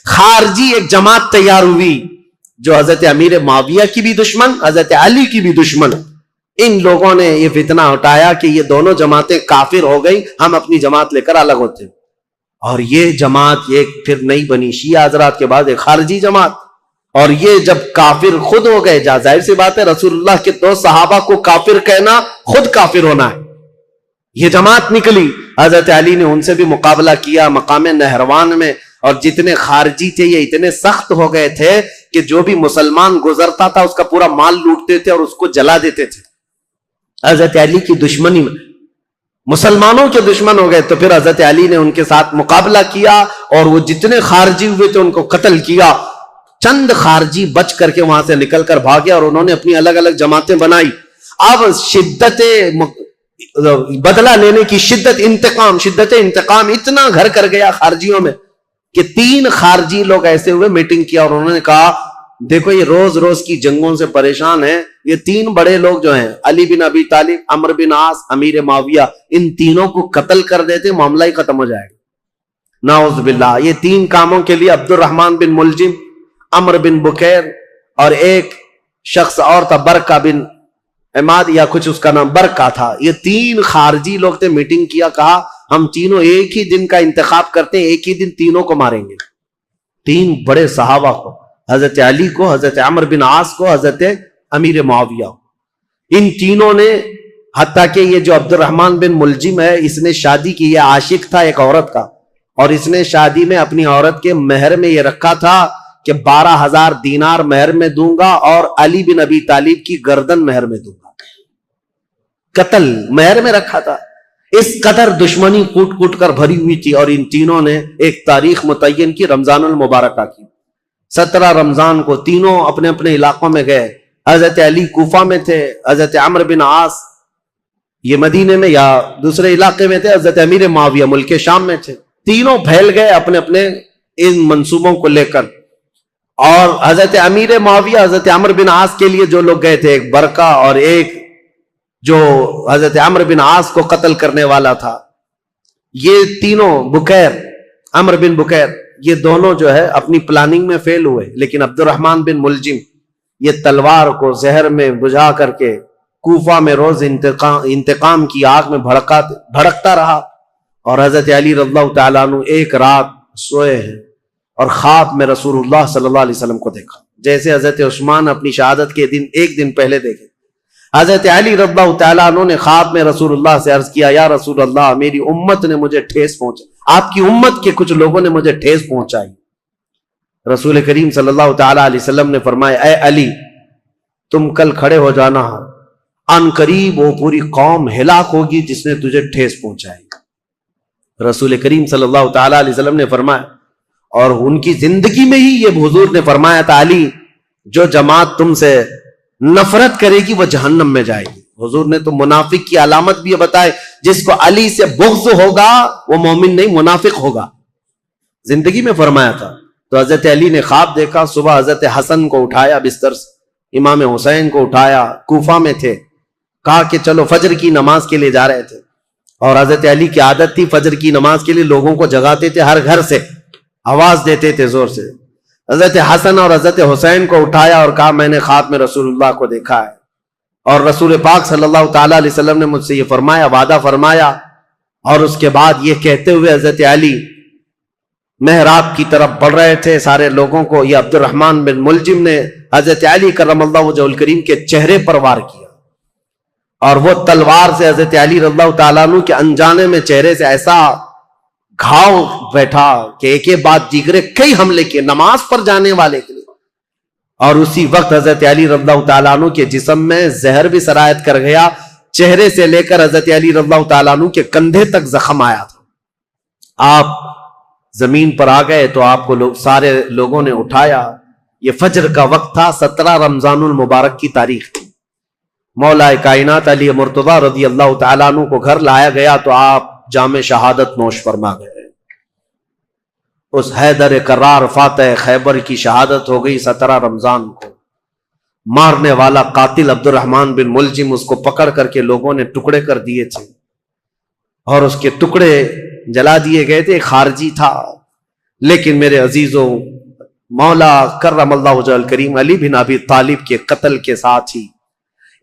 خارجی ایک جماعت تیار ہوئی جو حضرت امیر معاویہ کی بھی دشمن، حضرت علی کی بھی دشمن. ان لوگوں نے یہ فتنہ اٹھایا کہ یہ دونوں جماعتیں کافر ہو گئی، ہم اپنی جماعت لے کر الگ ہوتے ہیں. اور یہ جماعت یہ پھر نہیں بنی شیعہ حضرات کے بعد ایک خارجی جماعت. اور یہ جب کافر خود ہو گئے، ظاہر سی بات ہے رسول اللہ کے 2 صحابہ کو کافر کہنا خود کافر ہونا ہے. یہ جماعت نکلی، حضرت علی نے ان سے بھی مقابلہ کیا مقام نہروان میں. اور جتنے خارجی تھے یہ اتنے سخت ہو گئے تھے کہ جو بھی مسلمان گزرتا تھا اس کا پورا مال لوٹتے تھے اور اس کو جلا دیتے تھے. حضرت علی کی دشمنی میں مسلمانوں کے دشمن ہو گئے. تو پھر حضرت علی نے ان کے ساتھ مقابلہ کیا اور وہ جتنے خارجی ہوئے تھے ان کو قتل کیا. چند خارجی بچ کر کے وہاں سے نکل کر بھاگے اور انہوں نے اپنی الگ الگ جماعتیں بنائی. اب شدت بدلہ لینے کی شدت انتقام اتنا گھر کر گیا خارجیوں میں کہ 3 خارجی لوگ ایسے ہوئے میٹنگ کیا اور انہوں نے کہا دیکھو یہ روز روز کی جنگوں سے پریشان ہیں، یہ 3 بڑے لوگ جو ہیں علی بن ابی طالب، عمرو بن عاص، امیر معاویہ، ان تینوں کو قتل کر دیتے معاملہ ہی ختم ہو جائے گا. نعوذ باللہ. یہ 3 کاموں کے لیے عبد الرحمن بن ملجم، عمرو بن بکیر اور ایک شخص اور تھا برکہ بن عماد یا کچھ اس کا نام برکہ تھا. یہ 3 خارجی لوگ تھے. میٹنگ کیا، کہا ہم تینوں ایک ہی دن کا انتخاب کرتے ہیں، ایک ہی دن تینوں کو ماریں گے. 3 بڑے صحابہ کو، حضرت علی کو، حضرت عمرو بن عاص کو، حضرت امیر معاویہ. ان تینوں نے، حتیٰ کہ یہ جو عبد الرحمن بن ملجم ہے اس نے شادی کی، یہ عاشق تھا ایک عورت کا، اور اس نے شادی میں اپنی عورت کے مہر میں یہ رکھا تھا کہ 12,000 دینار مہر میں دوں گا اور علی بن ابی طالب کی گردن مہر میں دوں گا. قتل مہر میں رکھا تھا. اس قدر دشمنی کوٹ کوٹ کر بھری ہوئی تھی. اور ان تینوں نے ایک تاریخ متعین کی، رمضان المبارکہ کی. 17 رمضان کو تینوں اپنے اپنے علاقوں میں گئے. حضرت علی کوفہ میں تھے، حضرت عمرو بن عاص یہ مدینے میں یا دوسرے علاقے میں تھے، حضرت امیر معاویہ ملک شام میں تھے. تینوں پھیل گئے اپنے اپنے ان منصوبوں کو لے کر. اور حضرت امیر معاویہ، حضرت عمرو بن عاص کے لیے جو لوگ گئے تھے، ایک برکہ اور ایک جو حضرت عمرو بن عاص کو قتل کرنے والا تھا، یہ تینوں بکیر، عمرو بن بکیر، یہ دونوں جو ہے اپنی پلاننگ میں فیل ہوئے. لیکن عبد الرحمن بن ملجم یہ تلوار کو زہر میں بجھا کر کے کوفہ میں روز انتقام کی آگ میں بھڑکتا رہا. اور حضرت علی رضی اللہ تعالیٰ عنہ ایک رات سوئے ہیں اور خواب میں رسول اللہ صلی اللہ علیہ وسلم کو دیکھا، جیسے حضرت عثمان اپنی شہادت کے دن ایک دن پہلے دیکھے. حضرت علی رضی اللہ تعالیٰ عنہ نے خواب میں رسول اللہ سے عرض کیا، یا رسول اللہ میری امت نے مجھے ٹھیس پہنچائی، آپ کی امت کے کچھ لوگوں نے مجھے ٹھیس پہنچائی. رسول کریم صلی اللہ تعالیٰ علیہ وسلم نے فرمایا، اے علی تم کل کھڑے ہو جانا، ان قریب وہ پوری قوم ہلاک ہوگی جس نے تجھے ٹھیس پہنچائی. رسول کریم صلی اللہ تعالیٰ علیہ وسلم نے فرمایا، اور ان کی زندگی میں ہی یہ حضور نے فرمایا تھا، علی جو جماعت تم سے نفرت کرے گی وہ جہنم میں جائے گی. حضور نے تو منافق کی علامت بھی بتائے، جس کو علی سے بغض ہوگا وہ مومن نہیں منافق ہوگا، زندگی میں فرمایا تھا. تو حضرت علی نے خواب دیکھا، صبح حضرت حسن کو اٹھایا بستر سے، امام حسین کو اٹھایا، کوفہ میں تھے، کہا کہ چلو فجر کی نماز کے لیے جا رہے تھے. اور حضرت علی کی عادت تھی فجر کی نماز کے لیے لوگوں کو جگاتے تھے، ہر گھر سے آواز دیتے تھے زور سے. حضرت حسن اور حضرت حسین کو اٹھایا اور کہا میں نے خواب میں رسول اللہ کو دیکھا ہے، اور رسول پاک صلی اللہ تعالیٰ علیہ وسلم نے مجھ سے یہ فرمایا، وعدہ فرمایا. اور اس کے بعد یہ کہتے ہوئے حضرت علی محراب کی طرف بڑھ رہے تھے سارے لوگوں کو. یہ عبد الرحمن بن ملجم نے حضرت علی کرم اللہ وجہہ الکریم کے چہرے پر وار کیا، اور وہ تلوار سے حضرت علی رضی اللہ تعالیٰ عنہ کے انجانے میں چہرے سے ایسا گھاؤ بیٹھا کہ ایک بعد دیگرے کئی حملے کیے نماز پر جانے والے کے لیے. اور اسی وقت حضرت علی رضی اللہ تعالیٰ عنہ کے جسم میں زہر بھی سرایت کر گیا، چہرے سے لے کر حضرت علی رضی اللہ تعالیٰ عنہ کے کندھے تک زخم آیا تھا. آپ زمین پر آ گئے تو آپ کو سارے لوگوں نے اٹھایا. یہ فجر کا وقت تھا، 17 رمضان المبارک کی تاریخ تھی. مولا کائنات علی مرتضیٰ رضی اللہ تعالیٰ عنہ کو گھر لایا گیا تو آپ جام شہادت نوش فرما گئے. اس حیدر کرار فاتح خیبر کی شہادت ہو گئی 17 رمضان کو. مارنے والا قاتل عبد الرحمن بن ملجم، اس کو پکڑ کر کے لوگوں نے ٹکڑے کر دیے تھے اور اس کے ٹکڑے جلا دیے گئے تھے. خارجی تھا لیکن میرے عزیزوں، مولا کرم اللہ وجہ الکریم علی بن ابی طالب کے قتل کے ساتھ ہی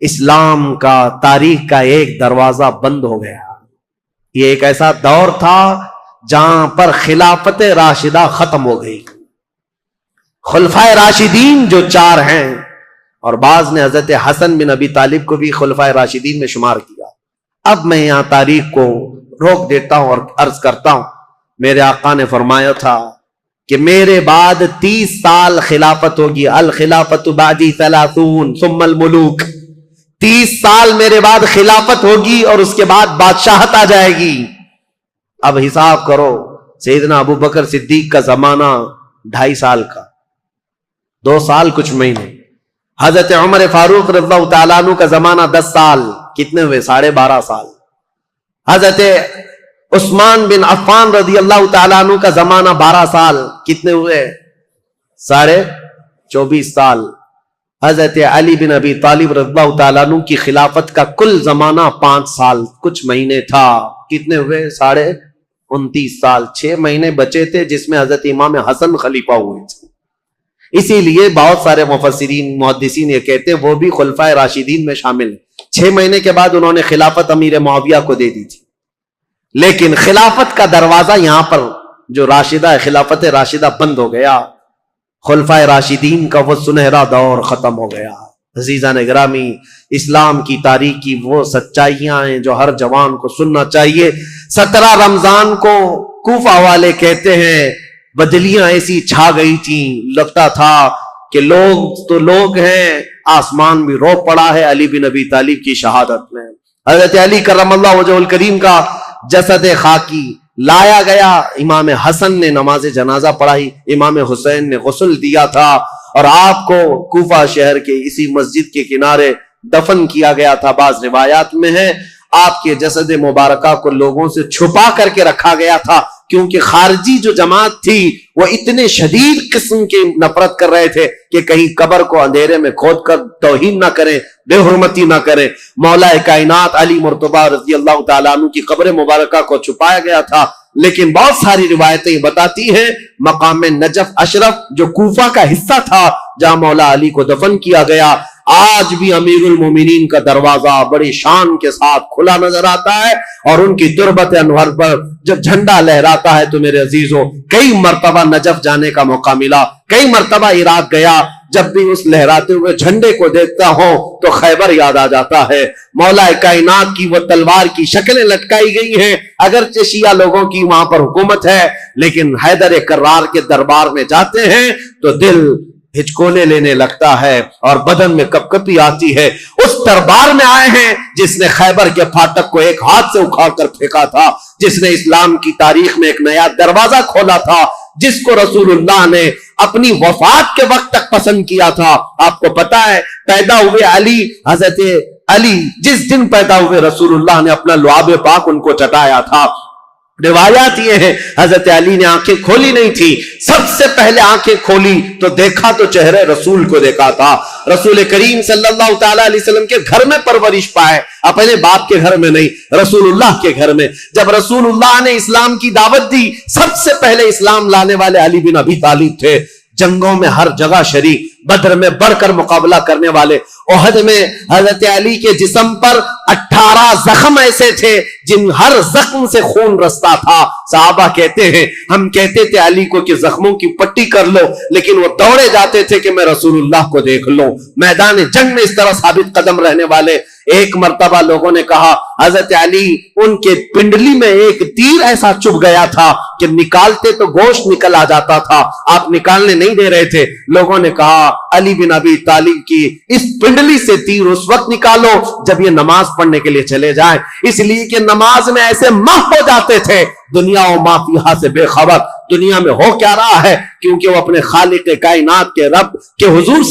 اسلام کا، تاریخ کا ایک دروازہ بند ہو گیا۔ یہ ایک ایسا دور تھا جہاں پر خلافت راشدہ ختم ہو گئی۔ خلفائے راشدین جو 4 ہیں، اور بعض نے حضرت حسن بن ابی طالب کو بھی خلفائے راشدین میں شمار کیا۔ اب میں یہاں تاریخ کو روک دیتا ہوں اور عرض کرتا ہوں، میرے آقا نے فرمایا تھا کہ میرے بعد 30 سال خلافت ہوگی، الخلافت بعدی 30 ثم الملوک، 30 سال میرے بعد خلافت ہوگی اور اس کے بعد بادشاہت آ جائے گی۔ اب حساب کرو، سیدنا ابو بکر صدیق کا زمانہ 2.5 سال کا، 2 سال کچھ مہینے۔ حضرت عمر فاروق رضی اللہ تعالیٰ عنہ کا زمانہ 10 سال، کتنے ہوئے؟ 12.5 سال۔ حضرت عثمان بن عفان رضی اللہ تعالیٰ عنہ کا زمانہ 12 سال، کتنے ہوئے؟ 24.5 سال۔ حضرت علی بن ابی طالب رضی اللہ تعالیٰ عنہ کی خلافت کا کل زمانہ 5 سال کچھ مہینے تھا، کتنے ہوئے؟ 29.5 سال۔ 6 مہینے بچے تھے جس میں حضرت امام حسن خلیفہ ہوئے تھے۔ اسی لیے بہت سارے مفسرین محدثین یہ کہتے ہیں وہ بھی خلفائے راشدین میں شامل ہیں۔ 6 مہینے کے بعد انہوں نے خلافت امیر معاویہ کو دے دی تھی، لیکن خلافت کا دروازہ یہاں پر جو راشدہ ہے، خلافت راشدہ بند ہو گیا۔ خلفائے راشدین کا وہ سنہرا دور ختم ہو گیا۔ عزیزان گرامی، اسلام کی تاریخ کی وہ سچائیاں ہیں جو ہر جوان کو سننا چاہیے۔ 17 رمضان کو کوفہ والے کہتے ہیں بدلیاں ایسی چھا گئی تھیں، لگتا تھا کہ لوگ تو لوگ ہیں، آسمان بھی رو پڑا ہے علی بن ابی طالب کی شہادت میں۔ حضرت علی کرم اللہ وجہ الکریم کا جسد خاکی لایا گیا، امام حسن نے نماز جنازہ پڑھائی، امام حسین نے غسل دیا تھا، اور آپ کو کوفہ شہر کے اسی مسجد کے کنارے دفن کیا گیا تھا۔ بعض روایات میں ہے آپ کے جسد مبارکہ کو لوگوں سے چھپا کر کے رکھا گیا تھا، کیونکہ خارجی جو جماعت تھی وہ اتنے شدید قسم کی نفرت کر رہے تھے کہ کہیں قبر کو اندھیرے میں کھود کر توہین نہ کریں، بے حرمتی نہ کریں۔ مولا کائنات علی مرتضیٰ رضی اللہ تعالیٰ عنہ کی قبر مبارکہ کو چھپایا گیا تھا، لیکن بہت ساری روایتیں بتاتی ہیں مقام نجف اشرف جو کوفہ کا حصہ تھا جہاں مولا علی کو دفن کیا گیا، آج بھی امیر المومنین کا دروازہ بڑی شان کے ساتھ کھلا نظر آتا ہے، اور ان کی تربت انور پر جب جھنڈا لہراتا ہے تو میرے عزیزوں کئی مرتبہ نجف جانے کا موقع ملا، کئی مرتبہ عراق گیا، جب بھی اس لہراتے ہوئے جھنڈے کو دیکھتا ہوں تو خیبر یاد آ جاتا ہے۔ مولا کائنات کی وہ تلوار کی شکلیں لٹکائی گئی ہیں، اگرچہ شیعہ لوگوں کی وہاں پر حکومت ہے، لیکن حیدر کرار کے دربار میں جاتے ہیں تو دل ہچکونے لینے لگتا ہے اور بدن میں کپکپی آتی ہے۔ اس دربار میں آئے ہیں جس نے خیبر کے پھاٹک کو ایک ہاتھ سے اکھاڑ کر پھینکا تھا، جس نے اسلام کی تاریخ میں ایک نیا دروازہ کھولا تھا، جس کو رسول اللہ نے اپنی وفات کے وقت تک پسند کیا تھا۔ آپ کو پتا ہے پیدا ہوئے علی، حضرت علی جس دن پیدا ہوئے رسول اللہ نے اپنا لعاب پاک ان کو چٹایا تھا۔ روایات یہ ہے حضرت علی نے آنکھیں کھولی نہیں تھی، سب سے پہلے آنکھیں کھولی تو دیکھا تو چہرے رسول کو دیکھا تھا۔ رسول کریم صلی اللہ تعالیٰ علیہ وسلم کے گھر میں پرورش پائے، اپنے باپ کے گھر میں نہیں، رسول اللہ کے گھر میں۔ جب رسول اللہ نے اسلام کی دعوت دی، سب سے پہلے اسلام لانے والے علی بن ابی طالب تھے۔ جنگوں میں ہر جگہ شریک، بدر میں بڑھ کر مقابلہ کرنے والے، احد میں حضرت علی کے جسم پر 18 زخم ایسے تھے جن ہر زخم سے خون رستا تھا۔ صحابہ کہتے ہیں ہم کہتے تھے علی کو کہ زخموں کی پٹی کر لو، لیکن وہ دوڑے جاتے تھے کہ میں رسول اللہ کو دیکھ لوں۔ میدان جنگ میں اس طرح ثابت قدم رہنے والے۔ ایک مرتبہ لوگوں نے کہا حضرت علی ان کے پنڈلی میں ایک تیر ایسا چبھ گیا تھا کہ نکالتے تو گوشت نکل آ جاتا تھا، آپ نکالنے نہیں دے رہے تھے۔ لوگوں نے کہا علی بن ابی طالب کی اس پنڈلی سے تیر اس وقت نکالو جب یہ نماز پڑھنے کے لیے چلے جائیں، اس لیے کہ نماز میں ایسے محو ہو جاتے تھے، دنیا و ما فیہا سے بے خبر، دنیا میں ہو کیا رہا ہے، کیونکہ وہ اپنے خالق کائنات کے رب کے حضور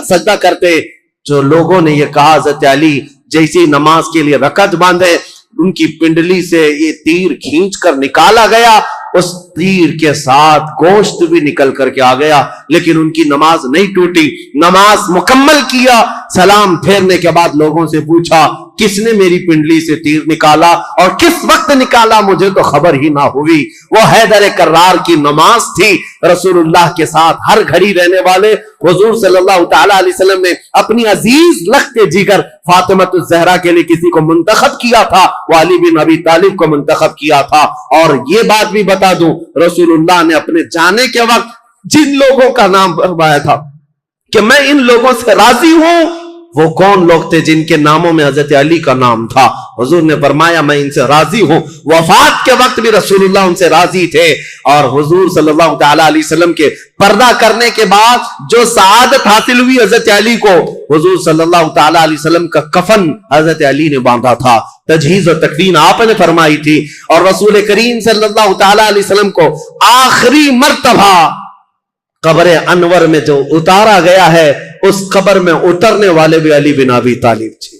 سجدہ کرتے۔ جو لوگوں نے یہ کہا حضرت علی جیسی نماز کے لیے رکعت باندھے، ان کی پنڈلی سے یہ تیر کھینچ کر نکالا گیا، اس تیر کے ساتھ گوشت بھی نکل کر کے آ گیا، لیکن ان کی نماز نہیں ٹوٹی، نماز مکمل کیا، سلام پھیرنے کے بعد لوگوں سے پوچھا کس نے میری پنڈلی سے تیر نکالا اور کس وقت نکالا، مجھے تو خبر ہی نہ ہوئی۔ وہ حیدر کرار کی نماز تھی۔ رسول اللہ کے ساتھ ہر گھڑی رہنے والے حضور صلی اللہ تعالی علیہ وسلم نے اپنی عزیز لخت جگر فاطمۃ الزہرا کے لیے کسی کو منتخب کیا تھا، وہ علی بن ابی طالب کو منتخب کیا تھا۔ اور یہ بات بھی بتا دوں، رسول اللہ نے اپنے جانے کے وقت جن لوگوں کا نام فرمایا تھا کہ میں ان لوگوں سے راضی ہوں، وہ کون لوگ تھے جن کے ناموں میں حضرت علی کا نام تھا؟ حضور نے فرمایا میں ان سے راضی ہوں۔ وفات کے وقت بھی رسول اللہ ان سے راضی تھے، اور حضور صلی اللہ تعالی علیہ وسلم کے پردہ کرنے کے بعد جو سعادت حاصل ہوئی حضرت علی کو، حضور صلی اللہ تعالی علیہ وسلم کا کفن حضرت علی نے باندھا تھا، تجہیز و تکفین آپ نے فرمائی تھی، اور رسول کریم صلی اللہ تعالی علیہ وسلم کو آخری مرتبہ قبر انور میں جو اتارا گیا ہے، اس قبر میں اترنے والے بھی علی بن ابی طالب تھے۔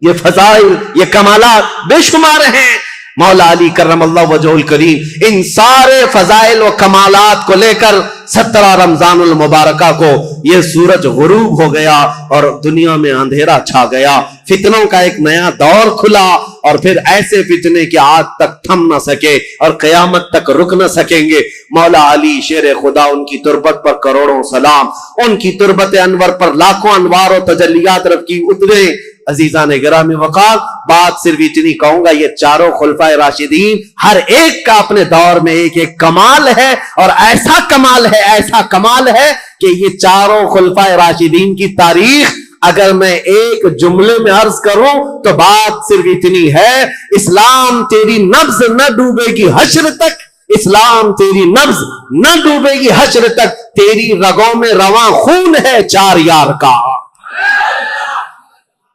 یہ فضائل، یہ کمالات بے شمار ہیں۔ مولا علی کرم اللہ وجہہ الکریم ان سارے فضائل و کمالات کو لے کر 17 رمضان المبارکہ کو یہ سورج غروب ہو گیا اور دنیا میں اندھیرا چھا گیا، فتنوں کا ایک نیا دور کھلا، اور پھر ایسے فتنے کہ آج تک تھم نہ سکے اور قیامت تک رک نہ سکیں گے۔ مولا علی شیر خدا، ان کی تربت پر کروڑوں سلام، ان کی تربت انور پر لاکھوں انوار و تجلیات رب کی اترے۔ عزیزان گرامی وقار، بات صرف اتنی کہوں گا، یہ چاروں خلفائے راشدین ہر ایک کا اپنے دور میں ایک ایک کمال ہے، اور ایسا کمال ہے، ایسا کمال ہے کہ یہ چاروں خلفائے راشدین کی تاریخ اگر میں ایک جملے میں عرض کروں تو بات صرف اتنی ہے، اسلام تیری نبض نہ ڈوبے گی حشر تک، اسلام تیری نبض نہ ڈوبے گی حشر تک، تیری رگوں میں رواں خون ہے چار یار کا،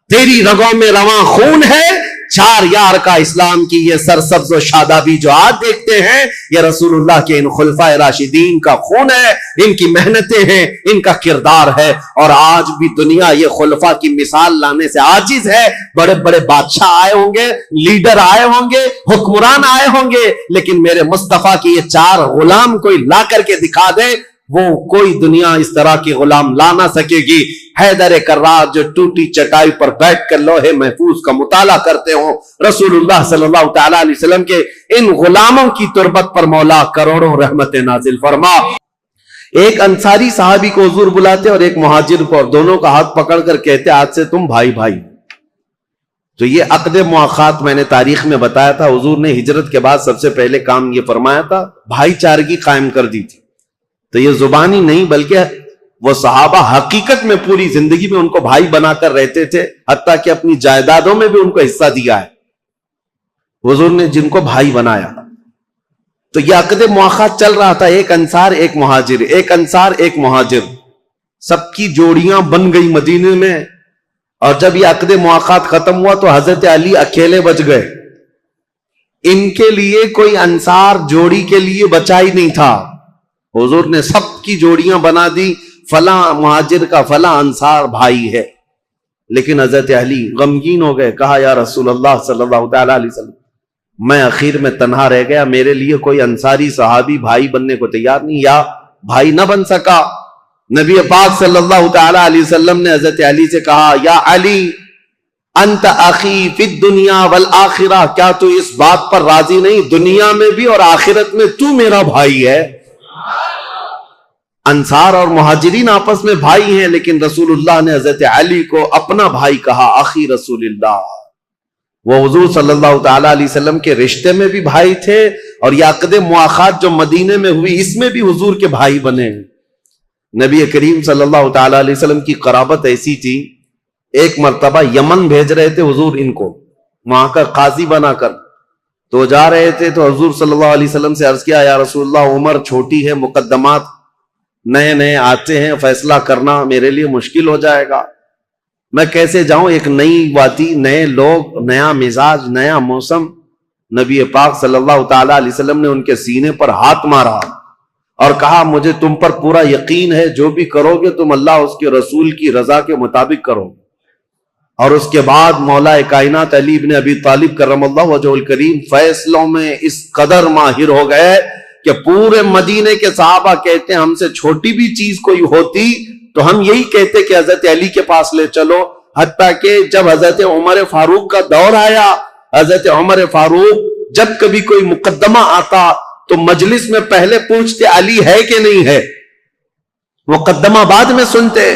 تیری رگوں میں رواں خون ہے چار یار کا۔ اسلام کی یہ سرسبز و شادابی جو آج دیکھتے ہیں، یہ رسول اللہ کے ان خلفائے راشدین کا خون ہے، ان کی محنتیں ہیں، ان کا کردار ہے، اور آج بھی دنیا یہ خلفاء کی مثال لانے سے عاجز ہے۔ بڑے بڑے بادشاہ آئے ہوں گے، لیڈر آئے ہوں گے، حکمران آئے ہوں گے، لیکن میرے مصطفیٰ کی یہ چار غلام کوئی لا کر کے دکھا دے، وہ کوئی دنیا اس طرح کی غلام لا نہ سکے گی۔ حیدر کرار جو ٹوٹی چٹائی پر بیٹھ کر لوہے محفوظ کا مطالعہ کرتے ہوں، رسول اللہ صلی اللہ تعالی علیہ وسلم کے ان غلاموں کی تربت پر مولا کروڑوں رحمت نازل فرما۔ ایک انصاری صحابی کو حضور بلاتے اور ایک مہاجر کو، اور دونوں کا ہاتھ پکڑ کر کہتے آج سے تم بھائی بھائی۔ تو یہ عقد مواخات میں نے تاریخ میں بتایا تھا، حضور نے ہجرت کے بعد سب سے پہلے کام یہ فرمایا تھا، بھائی چارگی قائم کر دی تھی۔ تو یہ زبانی نہیں بلکہ وہ صحابہ حقیقت میں پوری زندگی میں ان کو بھائی بنا کر رہتے تھے، حتیٰ کہ اپنی جائیدادوں میں بھی ان کو حصہ دیا ہے حضور نے، جن کو بھائی بنایا۔ تو یہ عقد مواخات چل رہا تھا، ایک انصار ایک مہاجر، ایک انصار ایک مہاجر، سب کی جوڑیاں بن گئی مدینے میں۔ اور جب یہ عقد مواخات ختم ہوا تو حضرت علی اکیلے بچ گئے، ان کے لیے کوئی انصار جوڑی کے لیے بچا ہی نہیں تھا۔ حضور نے سب کی جوڑیاں بنا دی، فلاں مہاجر کا فلاں انصار بھائی ہے، لیکن حضرت علی غمگین ہو گئے، کہا یا رسول اللہ صلی اللہ تعالی علیہ وسلم، میں اخیر میں تنہا رہ گیا، میرے لیے کوئی انصاری صحابی بھائی بننے کو تیار نہیں، یا بھائی نہ بن سکا۔ نبی پاک صلی اللہ تعالی علیہ وسلم نے حضرت علی سے کہا یا علی انت اخی فی الدنیا والآخرہ، کیا تو اس بات پر راضی نہیں دنیا میں بھی اور آخرت میں تو میرا بھائی ہے؟ انصار اور مہاجرین آپس میں بھائی ہیں، لیکن رسول اللہ نے حضرت علی کو اپنا بھائی کہا، اخی رسول اللہ۔ وہ حضور صلی اللہ تعالی علیہ وسلم کے رشتے میں بھی بھائی تھے، اور یہ عقد مواخات جو مدینے میں ہوئی اس میں بھی حضور کے بھائی بنے۔ نبی کریم صلی اللہ تعالی علیہ وسلم کی قرابت ایسی تھی، ایک مرتبہ یمن بھیج رہے تھے حضور ان کو وہاں کا قاضی بنا کر، تو جا رہے تھے تو حضور صلی اللہ علیہ وسلم سے عرض کیا یا رسول اللہ عمر چھوٹی ہے، مقدمات نئے نئے آتے ہیں، فیصلہ کرنا میرے لیے مشکل ہو جائے گا، میں کیسے جاؤں، ایک نئی وادی، نئے لوگ، نیا مزاج، نیا موسم۔ نبی پاک صلی اللہ تعالی علیہ وسلم نے ان کے سینے پر ہاتھ مارا اور کہا مجھے تم پر پورا یقین ہے، جو بھی کرو گے تم اللہ اس کے رسول کی رضا کے مطابق کرو۔ اور اس کے بعد مولا کائنات علی بن ابی طالب کرم اللہ وجہہ الکریم فیصلوں میں اس قدر ماہر ہو گئے کہ پورے مدینے کے صحابہ کہتے ہیں ہم سے چھوٹی بھی چیز کوئی ہوتی تو ہم یہی کہتے کہ حضرت علی کے پاس لے چلو. حتیٰ کہ جب حضرت عمر فاروق کا دور آیا، حضرت عمر فاروق جب کبھی کوئی مقدمہ آتا تو مجلس میں پہلے پوچھتے علی ہے کہ نہیں ہے. مقدمہ بعد میں سنتے،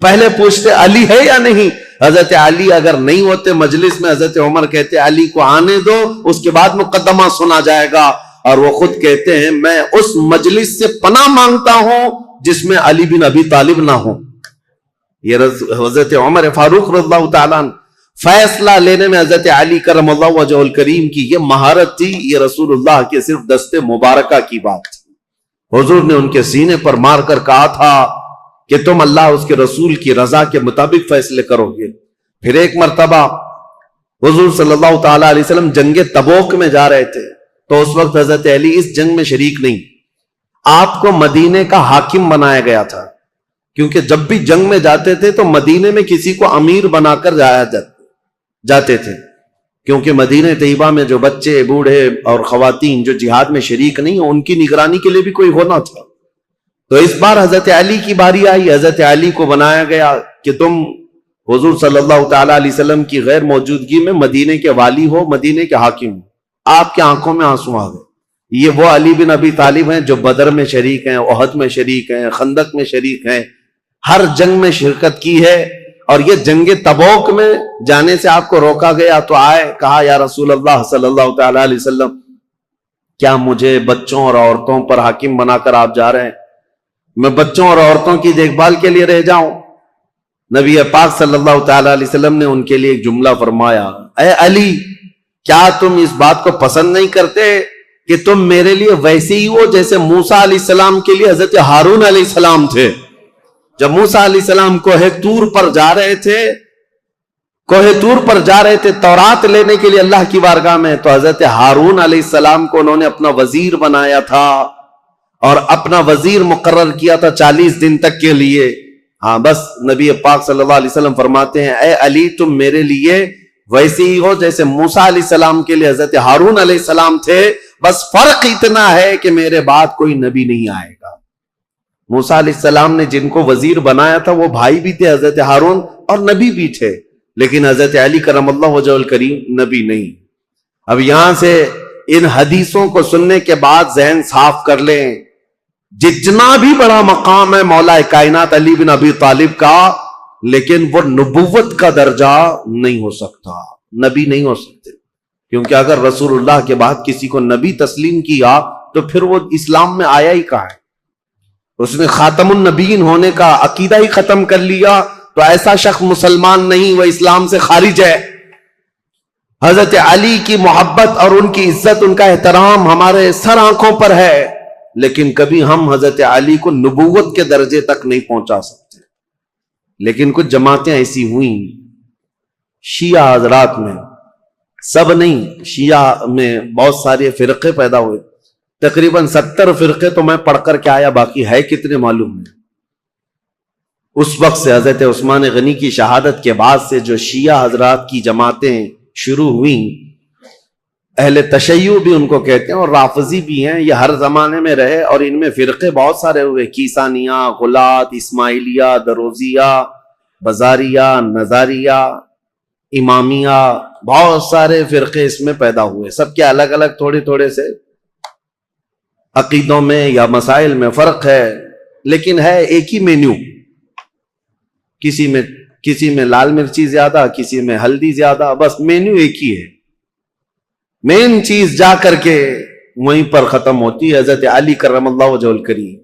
پہلے پوچھتے علی ہے یا نہیں. حضرت علی اگر نہیں ہوتے مجلس میں، حضرت عمر کہتے علی کو آنے دو، اس کے بعد مقدمہ سنا جائے گا. اور وہ خود کہتے ہیں میں اس مجلس سے پناہ مانگتا ہوں جس میں علی بن ابی طالب نہ ہو. یہ حضرت عمر فاروق رضی اللہ تعالیٰ عنہ فیصلہ لینے میں حضرت علی کرم اللہ وجہ الکریم کی یہ مہارت تھی. یہ رسول اللہ کے صرف دست مبارکہ کی بات تھی. حضور نے ان کے سینے پر مار کر کہا تھا کہ تم اللہ اس کے رسول کی رضا کے مطابق فیصلے کرو گے. پھر ایک مرتبہ حضور صلی اللہ تعالیٰ علیہ وسلم جنگ تبوک میں جا رہے تھے تو اس وقت حضرت علی اس جنگ میں شریک نہیں. آپ کو مدینے کا حاکم بنایا گیا تھا، کیونکہ جب بھی جنگ میں جاتے تھے تو مدینے میں کسی کو امیر بنا کر جاتے تھے، کیونکہ مدینہ طیبہ میں جو بچے، بوڑھے اور خواتین جو جہاد میں شریک نہیں ہیں ان کی نگرانی کے لیے بھی کوئی ہونا تھا. تو اس بار حضرت علی کی باری آئی. حضرت علی کو بنایا گیا کہ تم حضور صلی اللہ تعالیٰ علیہ وسلم کی غیر موجودگی میں مدینے کے والی ہو، مدینے کے حاکم ہو. آپ کے آنکھوں میں آنسو آ گئے. یہ وہ علی بن ابی طالب ہیں جو بدر میں شریک ہیں، احد میں شریک ہیں، خندق میں شریک ہیں، ہر جنگ میں شرکت کی ہے. اور یہ جنگ تبوک میں جانے سے آپ کو روکا گیا تو آئے، کہا یا رسول اللہ صلی اللہ تعالیٰ علیہ وسلم کیا مجھے بچوں اور عورتوں پر حاکم بنا کر آپ جا رہے ہیں؟ میں بچوں اور عورتوں کی دیکھ بھال کے لیے رہ جاؤں؟ نبی پاک صلی اللہ تعالیٰ علیہ وسلم نے ان کے لیے ایک جملہ فرمایا، اے علی کیا تم اس بات کو پسند نہیں کرتے کہ تم میرے لیے ویسے ہی ہو جیسے موسیٰ علیہ السلام کے لیے حضرت ہارون علیہ السلام تھے؟ جب موسیٰ علیہ السلام کوہ طور پر جا رہے تھے تورات لینے کے لیے اللہ کی بارگاہ میں، تو حضرت ہارون علیہ السلام کو انہوں نے اپنا وزیر بنایا تھا اور اپنا وزیر مقرر کیا تھا 40 دن تک کے لیے. ہاں بس نبی پاک صلی اللہ علیہ وسلم فرماتے ہیں اے علی تم میرے لیے ویسے ہی ہو جیسے موسیٰ علیہ السلام کے لیے حضرت ہارون علیہ السلام تھے، بس فرق اتنا ہے کہ میرے بعد کوئی نبی نہیں آئے گا. موسیٰ علیہ السلام نے جن کو وزیر بنایا تھا وہ بھائی بھی تھے حضرت ہارون اور نبی بھی تھے، لیکن حضرت علی کرم اللہ وجہ الکریم نبی نہیں. اب یہاں سے ان حدیثوں کو سننے کے بعد ذہن صاف کر لیں، جتنا بھی بڑا مقام ہے مولا کائنات علی بن ابی طالب کا، لیکن وہ نبوت کا درجہ نہیں ہو سکتا، نبی نہیں ہو سکتے. کیونکہ اگر رسول اللہ کے بعد کسی کو نبی تسلیم کیا تو پھر وہ اسلام میں آیا ہی کہاں ہے؟ اس نے خاتم النبیین ہونے کا عقیدہ ہی ختم کر لیا تو ایسا شخص مسلمان نہیں، وہ اسلام سے خارج ہے. حضرت علی کی محبت اور ان کی عزت، ان کا احترام ہمارے سر آنکھوں پر ہے، لیکن کبھی ہم حضرت علی کو نبوت کے درجے تک نہیں پہنچا سکتے. لیکن کچھ جماعتیں ایسی ہوئیں شیعہ حضرات میں، سب نہیں، شیعہ میں بہت سارے فرقے پیدا ہوئے، تقریباً 70 فرقے تو میں پڑھ کر کے آیا، باقی ہے کتنے معلوم نہیں. اس وقت سے حضرت عثمان غنی کی شہادت کے بعد سے جو شیعہ حضرات کی جماعتیں شروع ہوئیں، اہل تشیع بھی ان کو کہتے ہیں اور رافضی بھی ہیں، یہ ہر زمانے میں رہے اور ان میں فرقے بہت سارے ہوئے، کیسانیہ، غلات، اسماعیلیہ، دروزیہ، بزاریہ، نظاریہ، امامیہ، بہت سارے فرقے اس میں پیدا ہوئے. سب کے الگ الگ تھوڑے تھوڑے سے عقیدوں میں یا مسائل میں فرق ہے، لیکن ہے ایک ہی مینیو. کسی میں لال مرچی زیادہ، کسی میں ہلدی زیادہ، بس مینیو ایک ہی ہے. مین چیز جا کر کے وہیں پر ختم ہوتی ہے. حضرت علی کرم اللہ وجہ الکریم،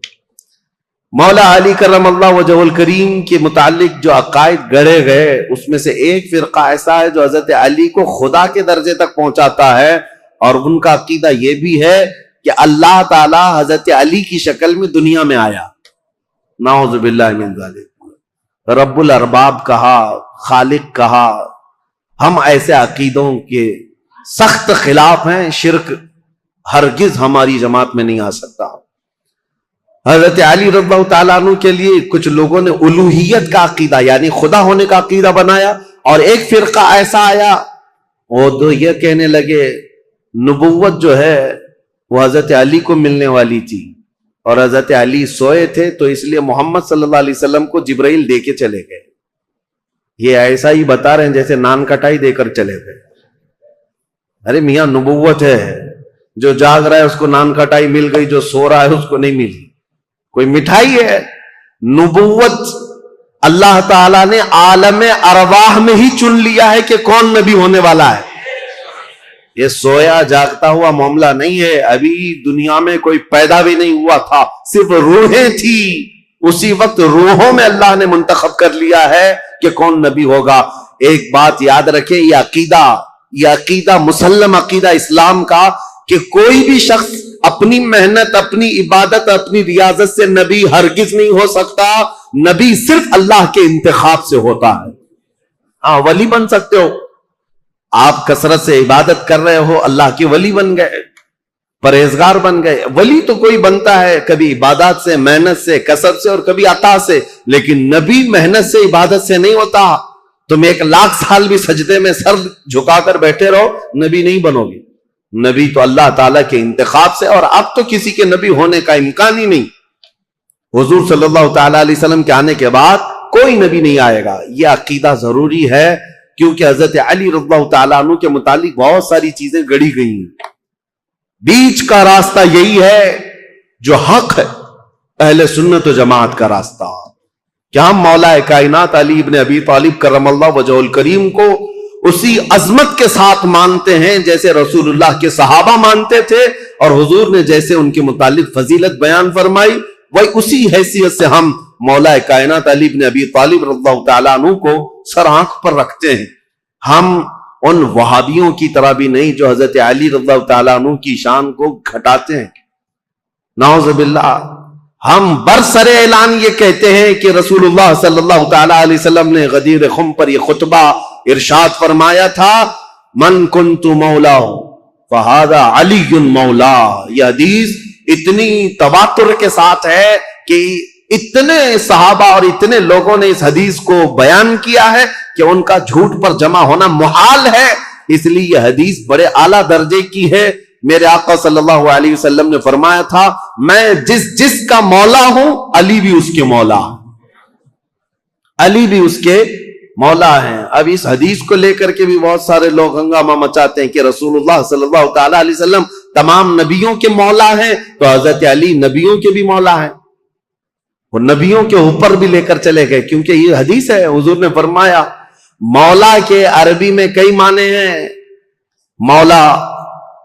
مولا علی کرم اللہ وجہ الکریم کے متعلق جو عقائد گڑے گئے، اس میں سے ایک فرقہ ایسا ہے جو حضرت علی کو خدا کے درجے تک پہنچاتا ہے، اور ان کا عقیدہ یہ بھی ہے کہ اللہ تعالی حضرت علی کی شکل میں دنیا میں آیا. نعوذ باللہ من ذالک. رب الارباب کہا، خالق کہا. ہم ایسے عقیدوں کے سخت خلاف ہیں. شرک ہرگز ہماری جماعت میں نہیں آ سکتا. حضرت علی رضی اللہ تعالیٰ عنہ کے لیے کچھ لوگوں نے الوہیت کا عقیدہ یعنی خدا ہونے کا عقیدہ بنایا، اور ایک فرقہ ایسا آیا وہ تو یہ کہنے لگے نبوت جو ہے وہ حضرت علی کو ملنے والی تھی، اور حضرت علی سوئے تھے، تو اس لیے محمد صلی اللہ علیہ وسلم کو جبرائیل دے کے چلے گئے. یہ ایسا ہی بتا رہے ہیں جیسے نان کٹائی دے کر چلے گئے. ارے میاں نبوت ہے، جو جاگ رہا ہے اس کو نان کٹائی مل گئی، جو سو رہا ہے اس کو نہیں ملی. کوئی مٹھائی ہے؟ نبوت اللہ تعالیٰ نے عالم ارواح میں ہی چن لیا ہے کہ کون نبی ہونے والا ہے. یہ سویا جاگتا ہوا معاملہ نہیں ہے. ابھی دنیا میں کوئی پیدا بھی نہیں ہوا تھا، صرف روحیں تھی. اسی وقت روحوں میں اللہ نے منتخب کر لیا ہے کہ کون نبی ہوگا. ایک بات یاد رکھیں، یہ عقیدہ مسلم عقیدہ اسلام کا، کہ کوئی بھی شخص اپنی محنت، اپنی عبادت، اپنی ریاضت سے نبی ہرگز نہیں ہو سکتا. نبی صرف اللہ کے انتخاب سے ہوتا ہے. ہاں ولی بن سکتے ہو، آپ کثرت سے عبادت کر رہے ہو، اللہ کے ولی بن گئے، پرہیزگار بن گئے. ولی تو کوئی بنتا ہے کبھی عبادات سے، محنت سے، کثرت سے، اور کبھی عطا سے، لیکن نبی محنت سے، عبادت سے نہیں ہوتا. تم 1,00,000 سال بھی سجدے میں سر جھکا کر بیٹھے رہو، نبی نہیں بنو گے. نبی تو اللہ تعالیٰ کے انتخاب سے، اور اب تو کسی کے نبی ہونے کا امکان ہی نہیں. حضور صلی اللہ تعالیٰ علیہ وسلم کے آنے کے بعد کوئی نبی نہیں آئے گا. یہ عقیدہ ضروری ہے، کیونکہ حضرت علی رضی اللہ تعالیٰ عنہ کے متعلق بہت ساری چیزیں گڑی گئی ہیں. بیچ کا راستہ یہی ہے جو حق ہے، اہل سنت و جماعت کا راستہ، کہ ہم مولا کائنات علی ابن ابی طالب کرم اللہ وجہہ الکریم کو اسی عظمت کے ساتھ مانتے ہیں جیسے رسول اللہ کے صحابہ مانتے تھے، اور حضور نے جیسے ان کے متعلق فضیلت بیان فرمائی، وہی اسی حیثیت سے ہم مولا کائنات علی ابن ابی طالب رضی اللہ تعالیٰ عنہ کو سر آنکھ پر رکھتے ہیں. ہم ان وہابیوں کی طرح بھی نہیں جو حضرت علی رضی اللہ تعالیٰ عنہ کی شان کو گھٹاتے ہیں، نعوذ باللہ. ہم برسر اعلان یہ کہتے ہیں کہ رسول اللہ صلی اللہ تعالیٰ علیہ وسلم نے غدیر خم پر یہ خطبہ ارشاد فرمایا تھا، من کنت مولا فہذا علی مولا. یہ حدیث اتنی تواتر کے ساتھ ہے کہ اتنے صحابہ اور اتنے لوگوں نے اس حدیث کو بیان کیا ہے کہ ان کا جھوٹ پر جمع ہونا محال ہے. اس لیے یہ حدیث بڑے اعلیٰ درجے کی ہے. میرے آقا صلی اللہ علیہ وسلم نے فرمایا تھا، میں جس کا مولا ہوں، علی بھی اس کے مولا، علی بھی اس کے مولا ہیں. اب اس حدیث کو لے کر کے بھی بہت سارے لوگ ہنگامہ مچاتے ہیں کہ رسول اللہ صلی اللہ تعالی علیہ وسلم تمام نبیوں کے مولا ہیں، تو حضرت علی نبیوں کے بھی مولا ہیں. وہ نبیوں کے اوپر بھی لے کر چلے گئے، کیونکہ یہ حدیث ہے. حضور نے فرمایا مولا کے عربی میں کئی معنی ہیں. مولا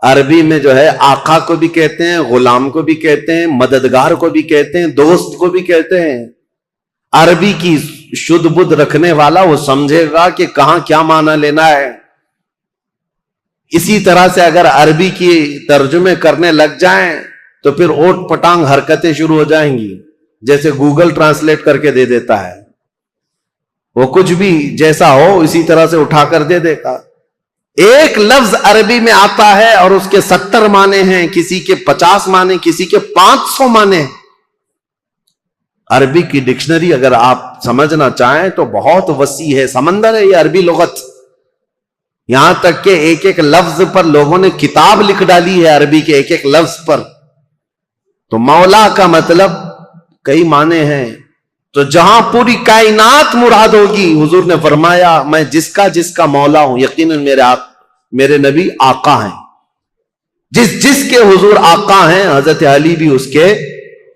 عربی میں جو ہے آقا کو بھی کہتے ہیں، غلام کو بھی کہتے ہیں، مددگار کو بھی کہتے ہیں، دوست کو بھی کہتے ہیں. عربی کی شدھ بدھ رکھنے والا وہ سمجھے گا کہ کہاں کیا معنی لینا ہے. اسی طرح سے اگر عربی کی ترجمے کرنے لگ جائیں تو پھر اوٹ پٹانگ حرکتیں شروع ہو جائیں گی، جیسے گوگل ٹرانسلیٹ کر کے دے دیتا ہے. وہ کچھ بھی جیسا ہو اسی طرح سے اٹھا کر دے دے گا. ایک لفظ عربی میں آتا ہے اور اس کے 70 معنی ہیں، کسی کے 50 معنی، کسی کے 500 معنی ہیں. عربی کی ڈکشنری اگر آپ سمجھنا چاہیں تو بہت وسیع ہے، سمندر ہے یہ عربی لغت. یہاں تک کہ ایک ایک لفظ پر لوگوں نے کتاب لکھ ڈالی ہے، عربی کے ایک ایک لفظ پر. تو مولا کا مطلب کئی معنی ہیں. تو جہاں پوری کائنات مراد ہوگی، حضور نے فرمایا میں جس کا مولا ہوں، یقیناً میرے نبی آقا ہیں. جس کے حضور آقا ہیں، حضرت علی بھی اس کے